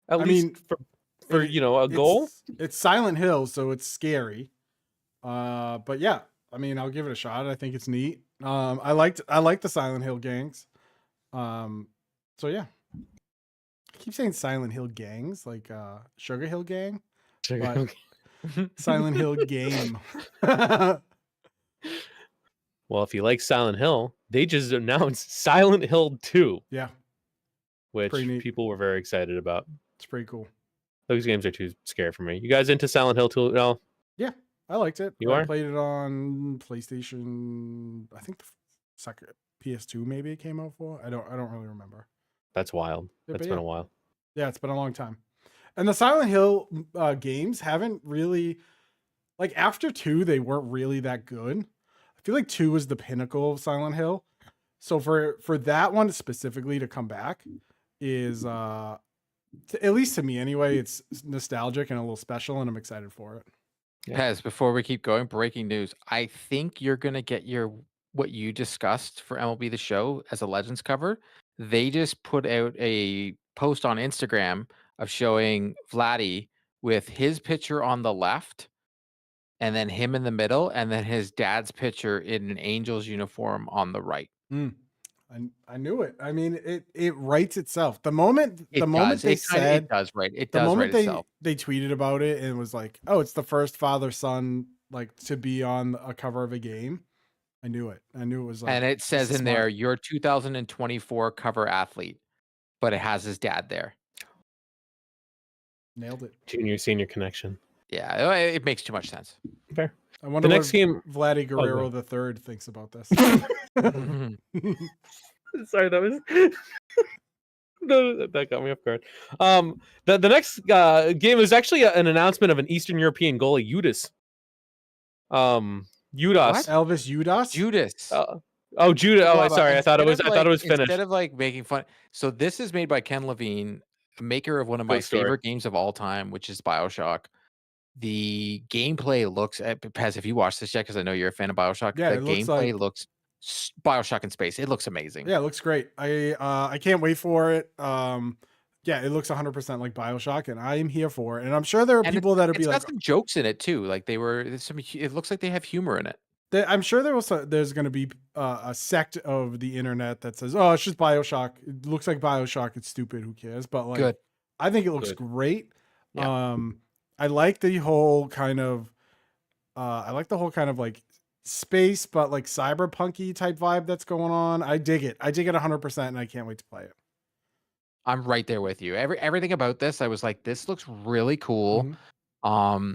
S1: At least for a goal.
S3: It's Silent Hill, so it's scary. But yeah, I'll give it a shot. I think it's neat. I like the Silent Hill gangs. So yeah. I keep saying Silent Hill gangs, like Sugar Hill Gang,
S1: Sugar
S3: but Silent Hill game.
S1: Well, if you like Silent Hill, they just announced Silent Hill 2.
S3: Yeah,
S1: which
S3: pretty neat.
S1: people were very excited about.
S3: It's pretty cool.
S1: Those games are too scary for me. You guys into Silent Hill 2 at all?
S3: Yeah, I liked it.
S1: You
S3: I
S1: are?
S3: played it on PlayStation. I think the second PS2 maybe it came out for. I don't really remember.
S1: That's wild.
S3: Yeah,
S1: That's
S3: but
S1: been
S3: yeah.
S1: a while.
S3: Yeah, it's been a long time. And the Silent Hill games haven't really, like after 2, they weren't really that good. I feel like 2 was the pinnacle of Silent Hill. So for that one specifically to come back is at least to me anyway, it's nostalgic and a little special, and I'm excited for it.
S1: Yeah.
S2: Pez, before we keep going, breaking news. I think you're gonna get what you discussed for MLB The Show as a Legends cover. They just put out a post on Instagram of showing Vladdy with his picture on the left, and then him in the middle, and then his dad's picture in an Angels uniform on the right.
S3: I knew it. I mean, it writes itself. The moment
S2: It does right. It
S3: the
S2: does
S3: moment
S2: right itself.
S3: they tweeted about it and it was like, oh, it's the first father-son like to be on a cover of a game. I knew it. I knew it was like,
S2: And it says in
S3: smart.
S2: there, your 2024 cover athlete, but it has his dad there.
S3: Nailed it.
S1: Junior senior connection.
S2: Yeah, it makes too much sense.
S1: Fair.
S3: I wonder
S1: The next
S3: what
S1: game
S3: Vladdy Guerrero III thinks about this.
S1: Sorry, that was no, that got me off guard. The next game was actually an announcement of an Eastern European goalie, Judas. Judas.
S2: What?
S3: Elvis Judas?
S2: Judas.
S1: Judas. Oh,
S2: Well,
S1: sorry. I thought it was finished.
S2: Instead of like making fun. So this is made by Ken Levine, maker of one of my favorite games of all time, which is BioShock. The gameplay looks Pez, if you watched this yet, because I know you're a fan of BioShock.
S3: Yeah,
S2: the
S3: it looks
S2: gameplay looks BioShock in space. It looks amazing.
S3: Yeah, it looks great. I can't wait for it. Yeah, it looks 100% like BioShock, and I am here for it. And I'm sure there are people that'll be like,
S2: it's got some jokes in it too. Like it looks like they have humor in it.
S3: I'm sure there's going to be a sect of the internet that says, "Oh, it's just BioShock. It looks like BioShock. It's stupid. Who cares?" But like,
S2: Good.
S3: I think it looks great.
S2: Yeah.
S3: I like the whole kind of, like space, but like cyberpunky type vibe that's going on. I dig it. I dig it 100%, and I can't wait to play it.
S2: I'm right there with you. Everything about this, I was like, this looks really cool.
S3: Mm-hmm.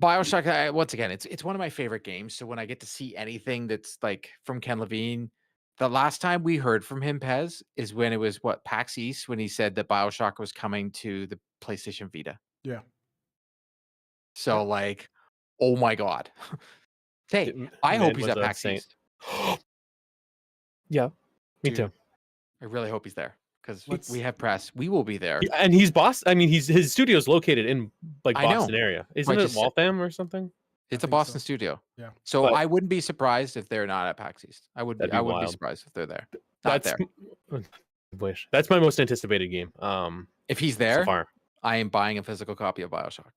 S2: BioShock, once again, it's one of my favorite games. So when I get to see anything that's like from Ken Levine, the last time we heard from him, Pez, is when it was PAX East, when he said that BioShock was coming to the PlayStation Vita.
S3: Yeah.
S2: So like, oh my God. Hey, I hope he's at PAX East.
S1: Yeah, me too.
S2: I really hope he's there because we have press. We will be there.
S1: And he's his studio's located in like Boston area. Isn't it Waltham or something?
S2: It's a Boston studio.
S3: Yeah.
S2: So I wouldn't be surprised if they're not at PAX East. I wouldn't be surprised if they're there.
S1: Wish. That's my most anticipated game.
S2: If he's there,
S1: so far.
S2: I am buying a physical copy of BioShock.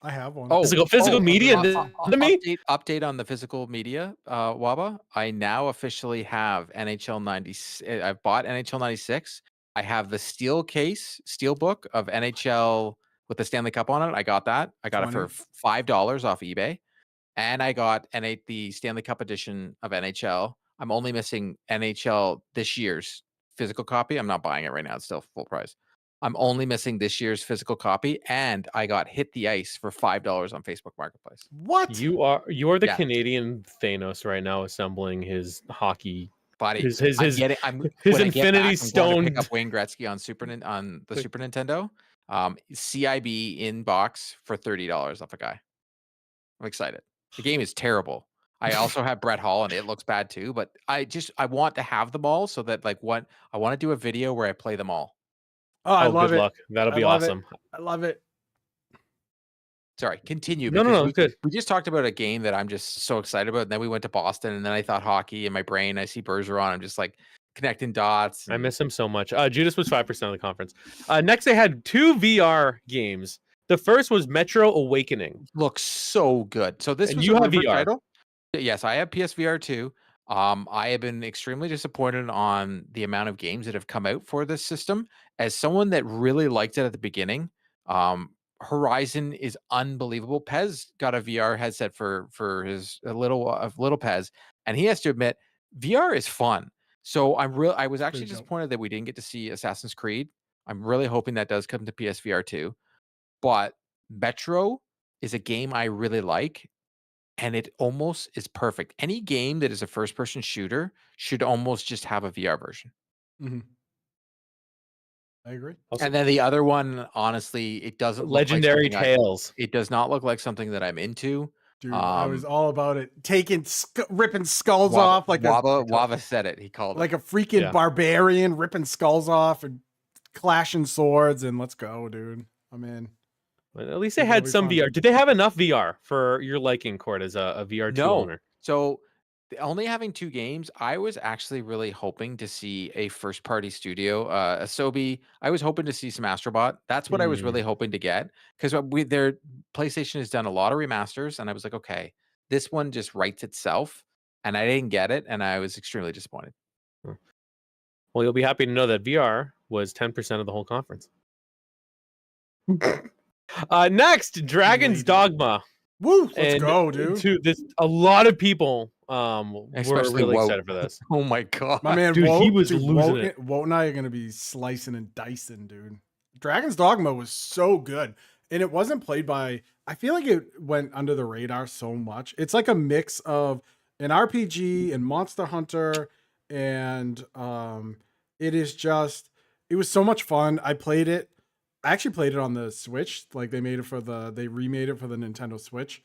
S3: I have one.
S1: Physical media.
S2: Update on the physical media, Waba. I now officially have NHL 90. I've bought NHL 96. I have the steel book of NHL with the Stanley Cup on it. I got that. I got it for $5 off eBay, and I got the Stanley Cup edition of NHL. I'm only missing NHL this year's physical copy. I'm not buying it right now. It's still full price. I'm only missing this year's physical copy, and I got Hit the Ice for $5 on Facebook Marketplace.
S3: What?
S1: You are the Canadian Thanos right now, assembling his hockey
S2: body.
S1: His Infinity Stone.
S2: Pick up Wayne Gretzky on the Super Nintendo. CIB in box for $30 off a guy. I'm excited. The game is terrible. I also have Brett Hall, and it looks bad too. But I want to have them all so that I want to do a video where I play them all.
S3: Oh, I love it.
S1: Good luck. That'll be awesome.
S3: I love it.
S2: Sorry, continue.
S1: No, good.
S2: We just talked about a game that I'm just so excited about. And then we went to Boston, and then I thought hockey in my brain. I see Bergeron. I'm just like connecting dots.
S1: I miss him so much. Judas was 5% of the conference. Next, they had 2 VR games. The first was Metro Awakening.
S2: Looks so good. So this was
S1: you have VR.
S2: Title. Yes, I have PSVR 2. I have been extremely disappointed on the amount of games that have come out for this system. As someone that really liked it at the beginning, Horizon is unbelievable. Pez got a VR headset for his little Pez, and he has to admit VR is fun. So I was actually
S3: Pretty dope.
S2: disappointed that we didn't get to see Assassin's Creed. I'm really hoping that does come to PSVR 2. But Metro is a game I really like, and it almost is perfect. Any game that is a first person shooter should almost just have a VR version.
S3: Mm-hmm. I agree.
S1: Also,
S2: And then the other one, honestly, it doesn't look
S1: Legendary
S2: like something
S1: Tales.
S2: it does not look like something that I'm into.
S3: Dude, I was all about it. Ripping skulls
S2: Waba,
S3: off like
S2: Waba said it. He called
S3: like
S2: it.
S3: a freaking
S1: Yeah.
S3: barbarian, ripping skulls off and clashing swords. And let's go, dude. I'm in.
S1: But at least they
S3: Think
S1: had
S3: it'll be
S1: some
S3: fun.
S1: VR. Did they have enough VR for your liking, Court, as a VR2
S2: No.
S1: owner?
S2: So only having 2 games, I was actually really hoping to see a first party studio, Asobi. I was hoping to see some Astrobot. That's what I was really hoping to get, because their PlayStation has done a lot of remasters, and I was like, okay, this one just writes itself, and I didn't get it, and I was extremely disappointed.
S1: Well, you'll be happy to know that VR was 10% of the whole conference. Next, Dragon's
S3: Lady.
S1: Dogma.
S3: Woo! Let's
S1: And
S3: go, dude.
S1: a lot of people were
S2: Especially
S1: really
S2: Wout.
S1: excited for this.
S2: Oh my god,
S3: My man,
S1: Dude,
S3: Wout,
S1: he was losing
S3: Wout,
S1: it.
S3: Wout and I are gonna be slicing and dicing, dude. Dragon's Dogma was so good, and it wasn't played by. I feel like it went under the radar so much. It's like a mix of an RPG and Monster Hunter, and it is just. It was so much fun. I played it. I actually played it on the Switch. Like they remade it for the Nintendo Switch.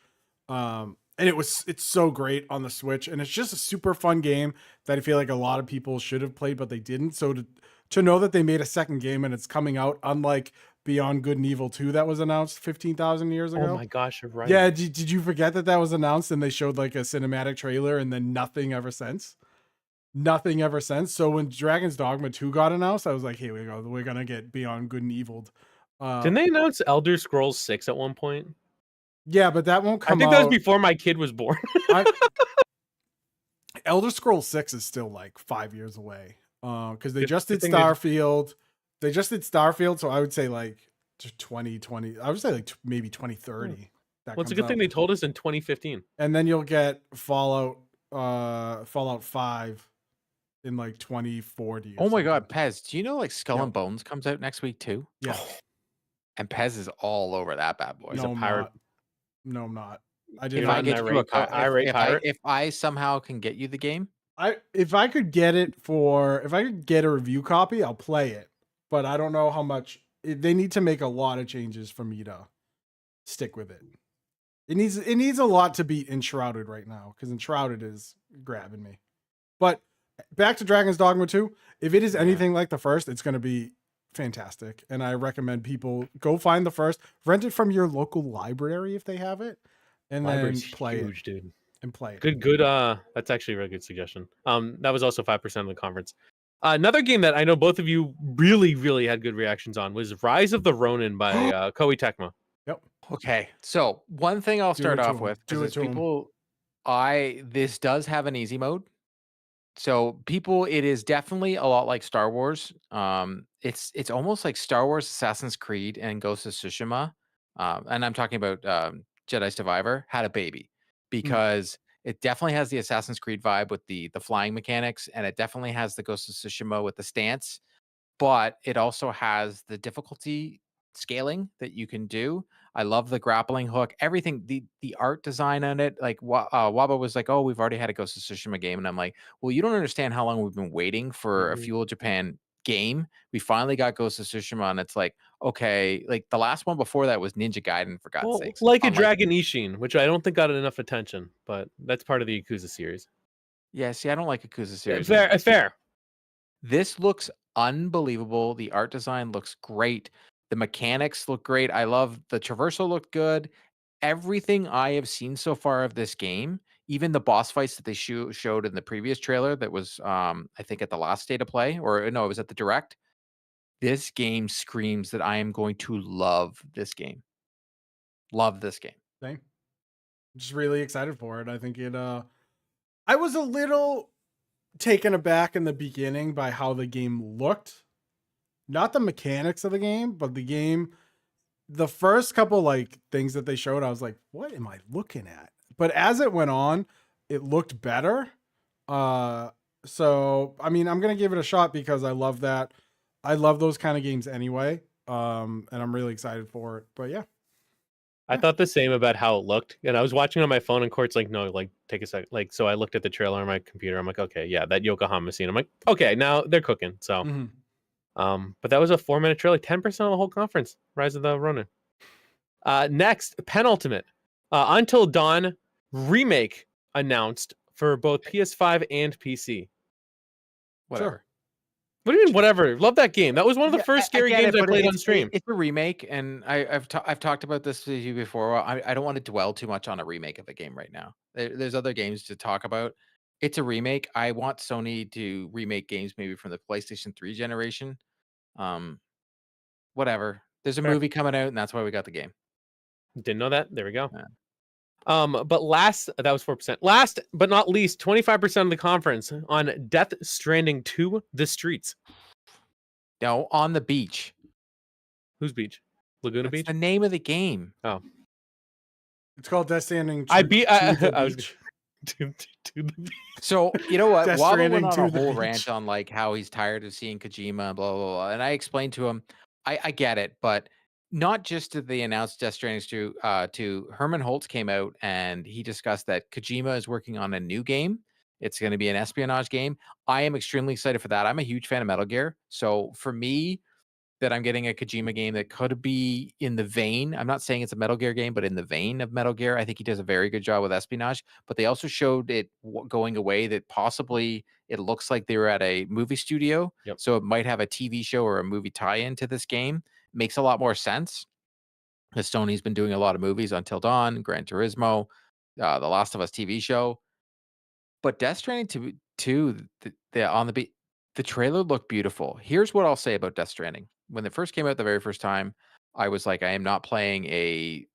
S3: And it's so great on the Switch, and it's just a super fun game that I feel like a lot of people should have played, but they didn't. So to know that they made a second game and it's coming out, unlike Beyond Good and Evil 2 that was announced 15,000 years ago.
S1: Oh my gosh, you're right.
S3: Yeah, did you forget that was announced and they showed like a cinematic trailer and then nothing ever since? Nothing ever since. So when Dragon's Dogma 2 got announced, I was like, here we go. We're going to get Beyond Good and Evil.
S1: Didn't they announce Elder Scrolls 6 at one point?
S3: Yeah, but that won't come out.
S1: I think that was before my kid was born.
S3: Elder Scrolls 6 is still like 5 years away. Because they just did
S1: Good thing
S3: Starfield. They just did Starfield, so I would say like 2020. I would say like maybe 2030.
S1: Well, it's a good thing they told us in 2015.
S3: And then you'll get Fallout 5 in like 2040.
S2: Oh my god, Pez, do you know like Skull and Bones comes out next week too?
S3: Yeah.
S2: And Pez is all over that bad boy.
S1: He's
S3: No,
S1: a
S3: I'm
S1: pirate.
S3: not. No, I'm not. I
S1: You're
S3: did
S2: If
S1: not
S2: I
S3: not.
S1: an
S2: get you
S1: irate pirate?
S2: if I somehow can get you the game,
S3: If I could get a review copy, I'll play it. But I don't know how much they need to make a lot of changes for me to stick with it. It needs a lot to beat Enshrouded right now, because Enshrouded is grabbing me. But back to Dragon's Dogma 2. If it is anything like the first, it's going to be fantastic. And I recommend people go find the first, rent it from your local library if they have it, and
S1: Library's
S3: then play
S1: huge,
S3: it.
S1: dude.
S3: And play it.
S1: Good. That's actually a really good suggestion. That was also 5% of the conference. Another game that I know both of you really, really had good reactions on was Rise of the Ronin by Koei Tecmo.
S3: Yep.
S2: okay. So one thing I'll start off with
S3: Do
S2: is
S3: it to 'em.
S2: people. This does have an easy mode. So people, it is definitely a lot like Star Wars. It's almost like Star Wars, Assassin's Creed, and Ghost of Tsushima. And I'm talking about Jedi Survivor had a baby, because it definitely has the Assassin's Creed vibe with the flying mechanics, and it definitely has the Ghost of Tsushima with the stance, but it also has the difficulty scaling that you can do. I love the grappling hook, everything, the art design on it. Like Waba was like, "Oh, we've already had a Ghost of Tsushima game," and I'm like, "Well, you don't understand how long we've been waiting for a Fuel Japan game. We finally got Ghost of Tsushima, and it's like, okay, like the last one before that was Ninja Gaiden, for God's
S1: Well,
S2: sakes.
S1: like a
S2: I'm
S1: Dragon Ishin, which I don't think got enough attention, but that's part of the Yakuza series.
S2: yeah, see, I don't like Yakuza series.
S1: Fair.
S2: This looks unbelievable. The art design looks great. The mechanics look great. I love the traversal looked good. Everything I have seen so far of this game, even the boss fights that they showed in the previous trailer that was I think at the last State of Play, or no, it was at the Direct. This game screams that I am going to love this game. Love this game.
S3: Same. Just really excited for it. I think I was a little taken aback in the beginning by how the game looked. Not the mechanics of the game, but the game. The first couple like things that they showed, I was like, what am I looking at? But as it went on, it looked better. So I mean, I'm gonna give it a shot because I love that. I love those kind of games anyway. And I'm really excited for it. But yeah.
S1: I thought the same about how it looked, and I was watching on my phone, and Court's like, "No, like take a sec." Like, so I looked at the trailer on my computer. I'm like, "Okay, yeah, that Yokohama scene." I'm like, "Okay, now they're cooking." So, but that was a 4-minute trailer, 10% of the whole conference. Rise of the Ronin. Next, penultimate, Until Dawn remake announced for both PS5 and PC.
S2: Whatever.
S3: Sure.
S1: What do you mean, whatever? Love that game. That was one of the first scary games I played on stream.
S2: It's a remake, and I've talked about this with you before. I don't want to dwell too much on a remake of a game right now. There's other games to talk about. It's a remake. I want Sony to remake games maybe from the PlayStation 3 generation. Whatever. There's a movie coming out, and that's why we got the game.
S1: Didn't know that. There we go.
S2: Yeah.
S1: But that was 4%. Last but not least, 25% of the conference on Death Stranding 2: The Streets.
S2: No, on the beach.
S1: Whose beach? Laguna
S2: That's
S1: Beach?
S2: the name of the game.
S1: Oh.
S3: It's called Death Stranding.
S1: I was
S3: to the beach.
S2: So you know what?
S3: Death
S2: Wobble
S3: Stranding
S2: went
S3: to
S2: on a
S3: the
S2: whole
S3: beach.
S2: rant on like how he's tired of seeing Kojima and blah blah blah, and I explained to him, I get it, but not just did they announce Death Stranding to Herman Holtz came out and he discussed that Kojima is working on a new game. It's going to be an espionage game. I am extremely excited for that. I'm a huge fan of Metal Gear, so for me, that I'm getting a Kojima game that could be in the vein. I'm not saying it's a Metal Gear game, but in the vein of Metal Gear. I think he does a very good job with espionage. But they also showed it going away that possibly it looks like they were at a movie studio.
S1: Yep.
S2: So it might have a TV show or a movie tie-in to this game. Makes a lot more sense. Because Sony's been doing a lot of movies, Until Dawn, Gran Turismo, The Last of Us TV show. But Death Stranding 2 on the beat, the trailer looked beautiful. Here's what I'll say about Death Stranding. When it first came out the very first time, I was like, I am not playing a,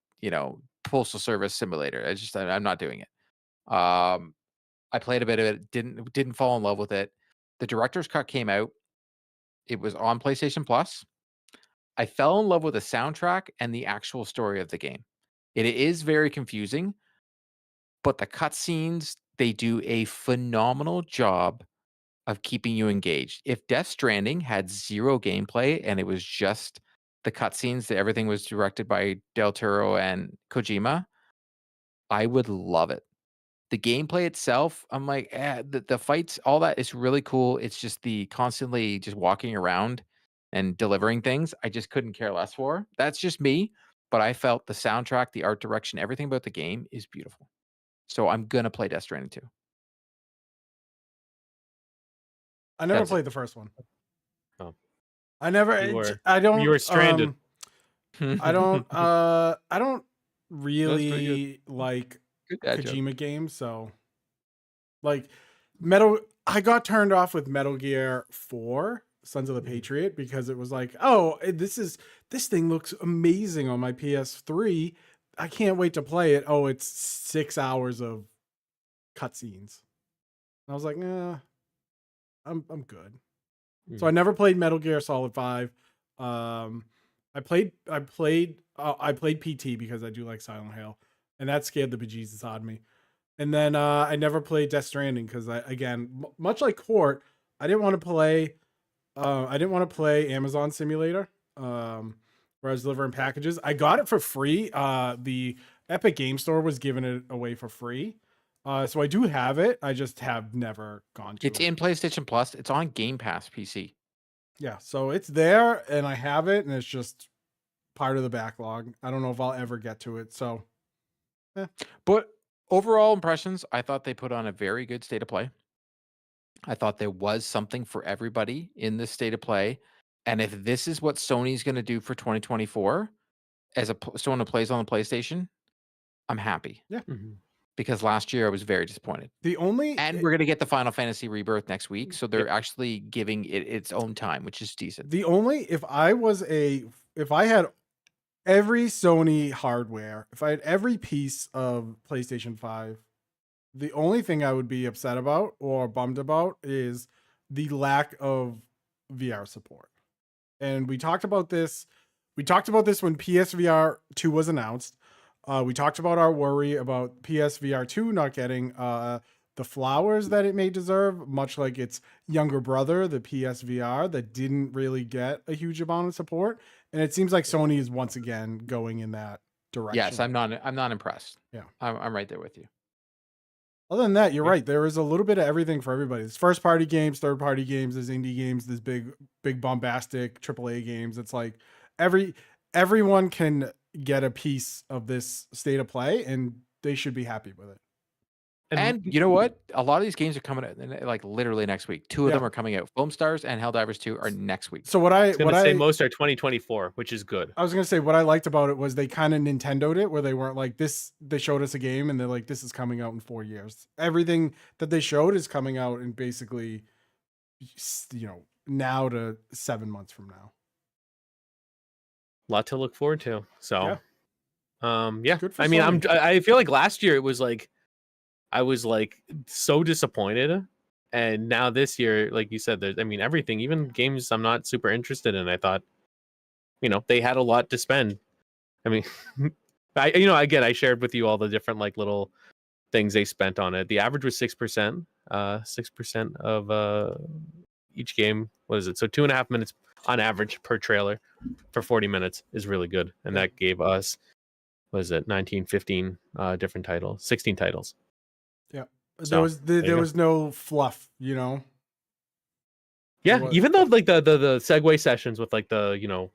S2: postal service simulator. I'm not doing it. I played a bit of it, didn't fall in love with it. The director's cut came out. It was on PlayStation Plus. I fell in love with the soundtrack and the actual story of the game. It is very confusing, but the cutscenes, they do a phenomenal job of keeping you engaged. If Death Stranding had zero gameplay and it was just the cutscenes, that everything was directed by Del Toro and Kojima, I would love it. The gameplay itself, I'm like, the fights, all that is really cool. It's just the constantly just walking around and delivering things. I just couldn't care less for. That's just me, but I felt the soundtrack, the art direction, everything about the game is beautiful. So I'm gonna play Death Stranding 2.
S3: I never played the first one.
S1: Oh.
S3: I never.
S1: You
S3: You
S1: were stranded.
S3: I don't really like Kojima games, so like I got turned off with Metal Gear 4, Sons of the Patriot, because it was like, oh, this thing looks amazing on my PS3. I can't wait to play it. Oh, it's 6 hours of cutscenes. I was like, nah. I'm good. So I never played Metal Gear Solid 5. I played PT because I do like Silent Hill, and that scared the bejesus out of me. And then I never played Death Stranding because much like Court, I didn't want to play. I didn't want to play Amazon Simulator, where I was delivering packages. I got it for free. The Epic Game Store was giving it away for free. So I do have it. I just have never gone to it.
S2: It's in PlayStation Plus. It's on Game Pass PC.
S3: Yeah, so it's there and I have it, and it's just part of the backlog. I don't know if I'll ever get to it. So,
S2: But overall impressions, I thought they put on a very good state of play. I thought there was something for everybody in this state of play. And if this is what Sony's going to do for 2024 as someone who plays on the PlayStation, I'm happy.
S3: Yeah.
S2: Because last year I was very disappointed. And we're going to get the Final Fantasy Rebirth next week, so they're actually giving it its own time, which is decent.
S3: If I had every Sony hardware, if I had every piece of PlayStation 5 The only thing I would be upset about or bummed about is the lack of VR support. And we talked about this. We talked about this when PSVR 2 was announced. We talked about our worry about PSVR 2 not getting the flowers that it may deserve, much like its younger brother, the PSVR, that didn't really get a huge amount of support. And it seems like Sony is once again going in that direction.
S2: Yes, I'm not impressed.
S3: Yeah.
S2: I'm right there with you.
S3: Other than that, you're right. There is a little bit of everything for everybody. There's first party games, third party games, there's indie games, there's big bombastic AAA games. It's like everyone can get a piece of this state of play, and they should be happy with it.
S2: And you know what? A lot of these games are coming out like literally next week. Two of them are coming out. Foam Stars and Helldivers 2 are next week.
S3: So what I say
S1: most are 2024, which is good.
S3: I was gonna say what I liked about it was they kind of Nintendo'd it, where they weren't like this. They showed us a game and they're like, this is coming out in 4 years. Everything that they showed is coming out in basically, now to 7 months from now.
S1: A lot to look forward to. So,
S3: Good for
S1: I mean,
S3: Sony.
S1: I feel like last year it was like, I was like so disappointed, and now this year, like you said, there's, I mean, everything, even games I'm not super interested in. I thought, they had a lot to spend. I mean, I shared with you all the different like little things they spent on it. The average was 6%, 6% of each game. What is it? So 2.5 minutes on average per trailer for 40 minutes is really good, and that gave us, what is it, 19, 15 different titles, 16 titles.
S3: Yeah.
S1: So,
S3: there was no fluff,
S1: Yeah, even though like the segue sessions with like the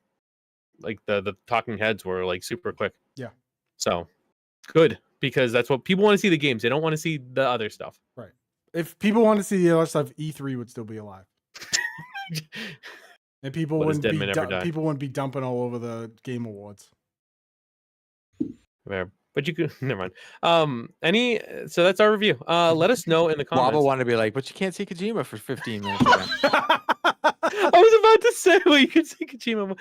S1: like the talking heads were like super quick.
S3: Yeah.
S1: So good, because that's what people want to see, the games. They don't want to see the other stuff.
S3: Right. If people want to see the other stuff, E3 would still be alive. And people wouldn't be dumping all over the Game Awards.
S1: Fair. But you could never mind. So that's our review. Let us know in the comments.
S2: Wobble wanted to be like, but you can't see Kojima for 15 minutes.
S1: I was about to say, well, you could see Kojima.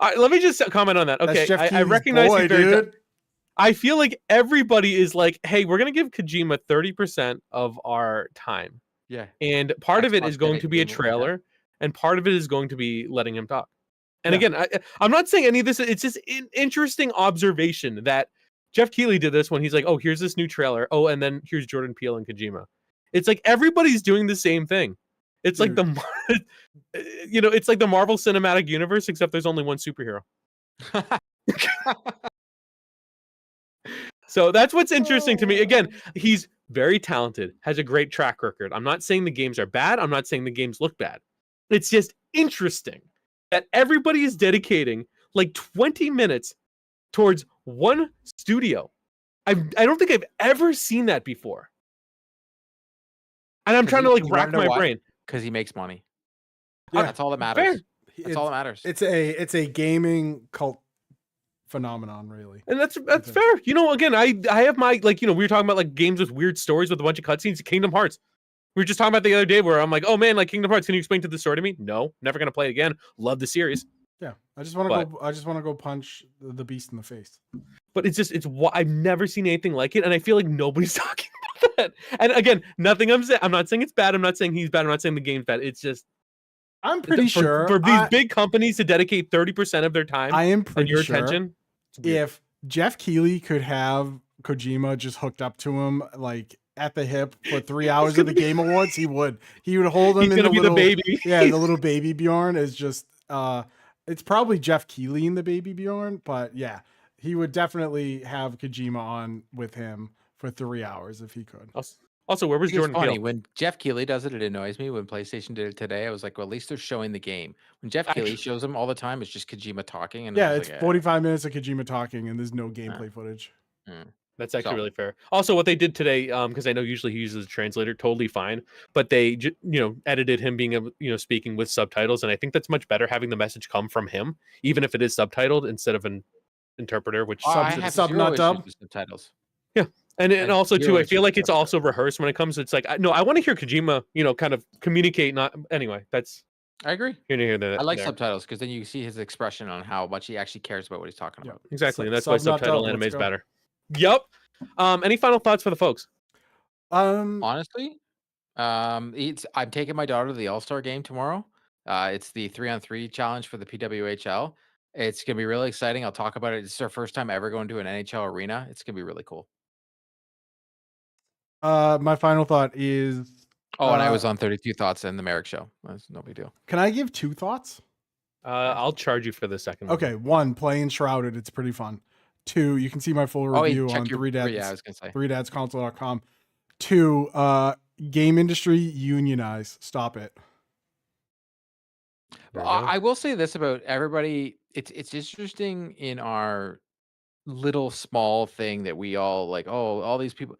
S1: All right, let me just comment on that. Okay, I recognize you very. I feel like everybody is like, hey, we're gonna give Kojima 30% of our time.
S2: Yeah.
S1: And part of it is going to be a trailer, and part of it is going to be letting him talk. And again, I'm not saying any of this. It's just an interesting observation that Jeff Keighley did this when he's like, oh, here's this new trailer. Oh, and then here's Jordan Peele and Kojima. It's like everybody's doing the same thing. It's like it's like the Marvel Cinematic Universe, except there's only one superhero. So that's what's interesting to me. Again, he's very talented, has a great track record. I'm not saying the games are bad. I'm not saying the games look bad. It's just interesting that everybody is dedicating like 20 minutes towards one studio. I don't think I've ever seen that before. And I'm trying to like rack my brain.
S2: Because he makes money.
S3: Yeah,
S2: that's all that matters. That's all that matters.
S3: It's a gaming cult phenomenon, really.
S1: And that's fair. Again, I have my, like, we were talking about like games with weird stories with a bunch of cutscenes. Kingdom Hearts. We were just talking about the other day where I'm like, oh man, like Kingdom Hearts, can you explain the story to me? No, never gonna play it again. Love the series.
S3: Yeah, I just want to go punch the beast in the face.
S1: But it's I've never seen anything like it, and I feel like nobody's talking about that. And again, nothing I'm not saying it's bad. I'm not saying he's bad. I'm not saying the game's bad. It's just
S3: I'm pretty sure
S1: for these big companies to dedicate 30% of their time,
S3: I am pretty
S1: your
S3: sure
S1: attention.
S3: If Jeff Keighley could have Kojima just hooked up to him like at the hip for 3 hours of the Game Awards, he would hold him.
S1: He's gonna be the baby.
S3: Yeah, the little baby Bjorn is just. It's probably Jeff Keighley in the baby Bjorn, but yeah, he would definitely have Kojima on with him for 3 hours if he could.
S1: Also, where was Jordan Peele?
S2: When Jeff Keighley does it, it annoys me. When PlayStation did it today, I was like, well, at least they're showing the game. When Jeff Keighley shows them all the time, it's just Kojima talking. And
S3: it's 45 minutes of Kojima talking, and there's no gameplay footage.
S1: That's actually really fair. Also, what they did today, because I know usually he uses a translator, totally fine, but they edited him being speaking with subtitles, and I think that's much better having the message come from him, even if it is subtitled instead of an interpreter, which
S3: sub not dub
S2: subtitles.
S1: Yeah, and also too, I feel like it's also rehearsed when it comes. It's like I want to hear Kojima, kind of communicate. Not anyway.
S2: I agree.
S1: You're gonna hear that.
S2: I like subtitles because then you see his expression on how much he actually cares about what he's talking about.
S1: Exactly, and that's why subtitle anime is better. Yep. Any final thoughts for the folks?
S2: Honestly, I'm taking my daughter to the All-Star game tomorrow. It's the 3-on-3 challenge for the PWHL. It's gonna be really exciting. I'll talk about it. It's our first time ever going to an NHL arena. It's gonna be really cool.
S3: My final thought is.
S2: Oh, and I was on 32 Thoughts and the Merrick Show. That's no big deal.
S3: Can I give 2 thoughts?
S1: I'll charge you for the second one.
S3: Okay, 1, Playing Shrouded. It's pretty fun. 2, you can see my full review on 3dads,
S2: yeah, I was gonna say
S3: 3dadsconsole.com. 2, game industry unionize. Stop it.
S2: I will say this about everybody. It's interesting in our little small thing that we all like. Oh, all these people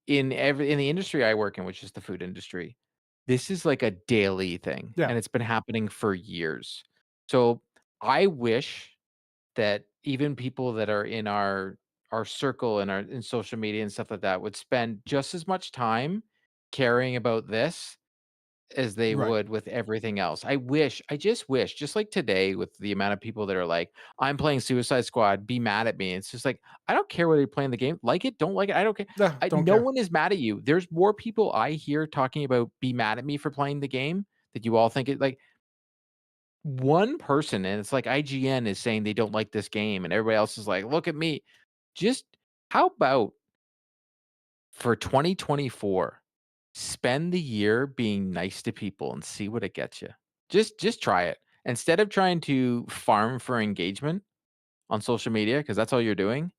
S2: in the industry I work in, which is the food industry. This is like a daily thing,
S3: Yeah.
S2: and it's been happening for years. So I wish that even people that are in our circle and in social media and stuff like that would spend just as much time caring about this as they
S3: Right.
S2: would with everything else. I just wish, just like today with the amount of people that are like, I'm playing Suicide Squad, be mad at me. It's just like, I don't care whether you're playing the game, like it, don't like it, I don't care.
S3: Yeah, don't
S2: No
S3: care.
S2: one is mad at you. There's more people I hear talking about be mad at me for playing the game that you all think it like one person, and it's like IGN is saying they don't like this game, and everybody else is like, look at me. Just how about for 2024, spend the year being nice to people and see what it gets you. Just try it. Instead of trying to farm for engagement on social media, because that's all you're doing,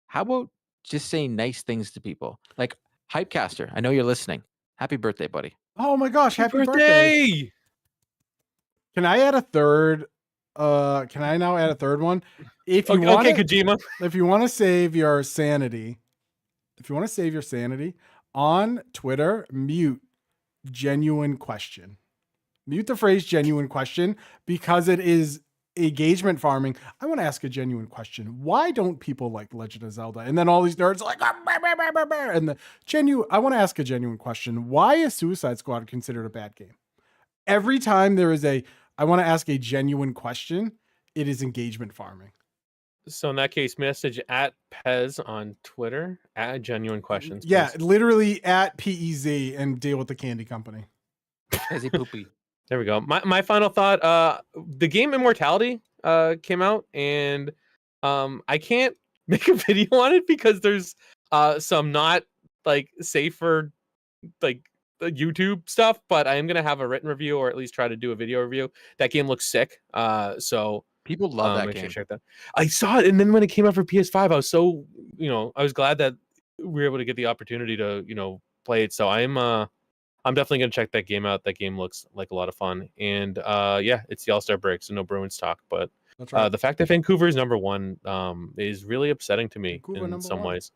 S2: how about just saying nice things to people? Like Hypecaster, I know you're listening. Happy birthday, buddy.
S3: Oh my gosh, happy birthday. Can I add a third? Can I now add a third one? If you want,
S1: Kojima.
S3: If you want to save your sanity, on Twitter, mute genuine question. Mute the phrase genuine question because it is engagement farming. I want to ask a genuine question. Why don't people like Legend of Zelda? And then all these nerds are like, I want to ask a genuine question. Why is Suicide Squad considered a bad game? Every time there is I want to ask a genuine question, it is engagement farming.
S1: So in that case, message at Pez on Twitter at genuine questions.
S3: Yeah,
S1: please.
S3: literally at PEZ and deal with the candy company.
S2: Pezzy poopy.
S1: There we go. My final thought, the game Immortality came out, and I can't make a video on it because there's some not like safer like YouTube stuff, but I am gonna have a written review or at least try to do a video review. That game looks sick. So
S2: people love that
S1: make
S2: game.
S1: Sure check that. I saw it, and then when it came out for PS5, I was so I was glad that we were able to get the opportunity to play it. So I'm definitely gonna check that game out. That game looks like a lot of fun, and yeah, it's the All-Star break, so no Bruins talk. But
S3: that's right.
S1: The fact that Vancouver is number 1 is really upsetting to me in some ways.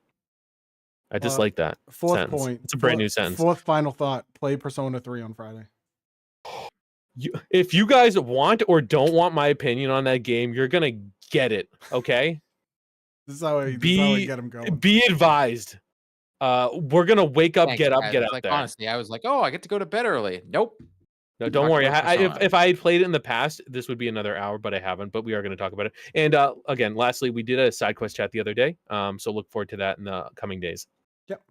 S1: I dislike that.
S3: Fourth
S1: sentence.
S3: point.
S1: It's a brand new sentence.
S3: Fourth final thought. Play Persona 3 on Friday.
S1: If you guys want or don't want my opinion on that game, you're gonna get it. Okay.
S3: This is how I get them going.
S1: Be advised. We're gonna wake up, get up, get out
S2: like,
S1: there.
S2: Honestly, I was like, oh, I get to go to bed early. Nope.
S1: No, don't worry. If I had played it in the past, this would be another hour, but I haven't. But we are going to talk about it. And again, lastly, we did a side quest chat the other day. So look forward to that in the coming days.
S3: Yep.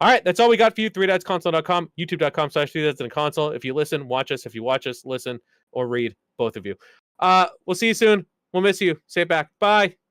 S1: All right, that's all we got for you. 3dadsconsole.com, youtube.com/3dadsandaconsole. If you listen, watch us. If you watch us, listen or read, both of you. We'll see you soon. We'll miss you. Say it back. Bye.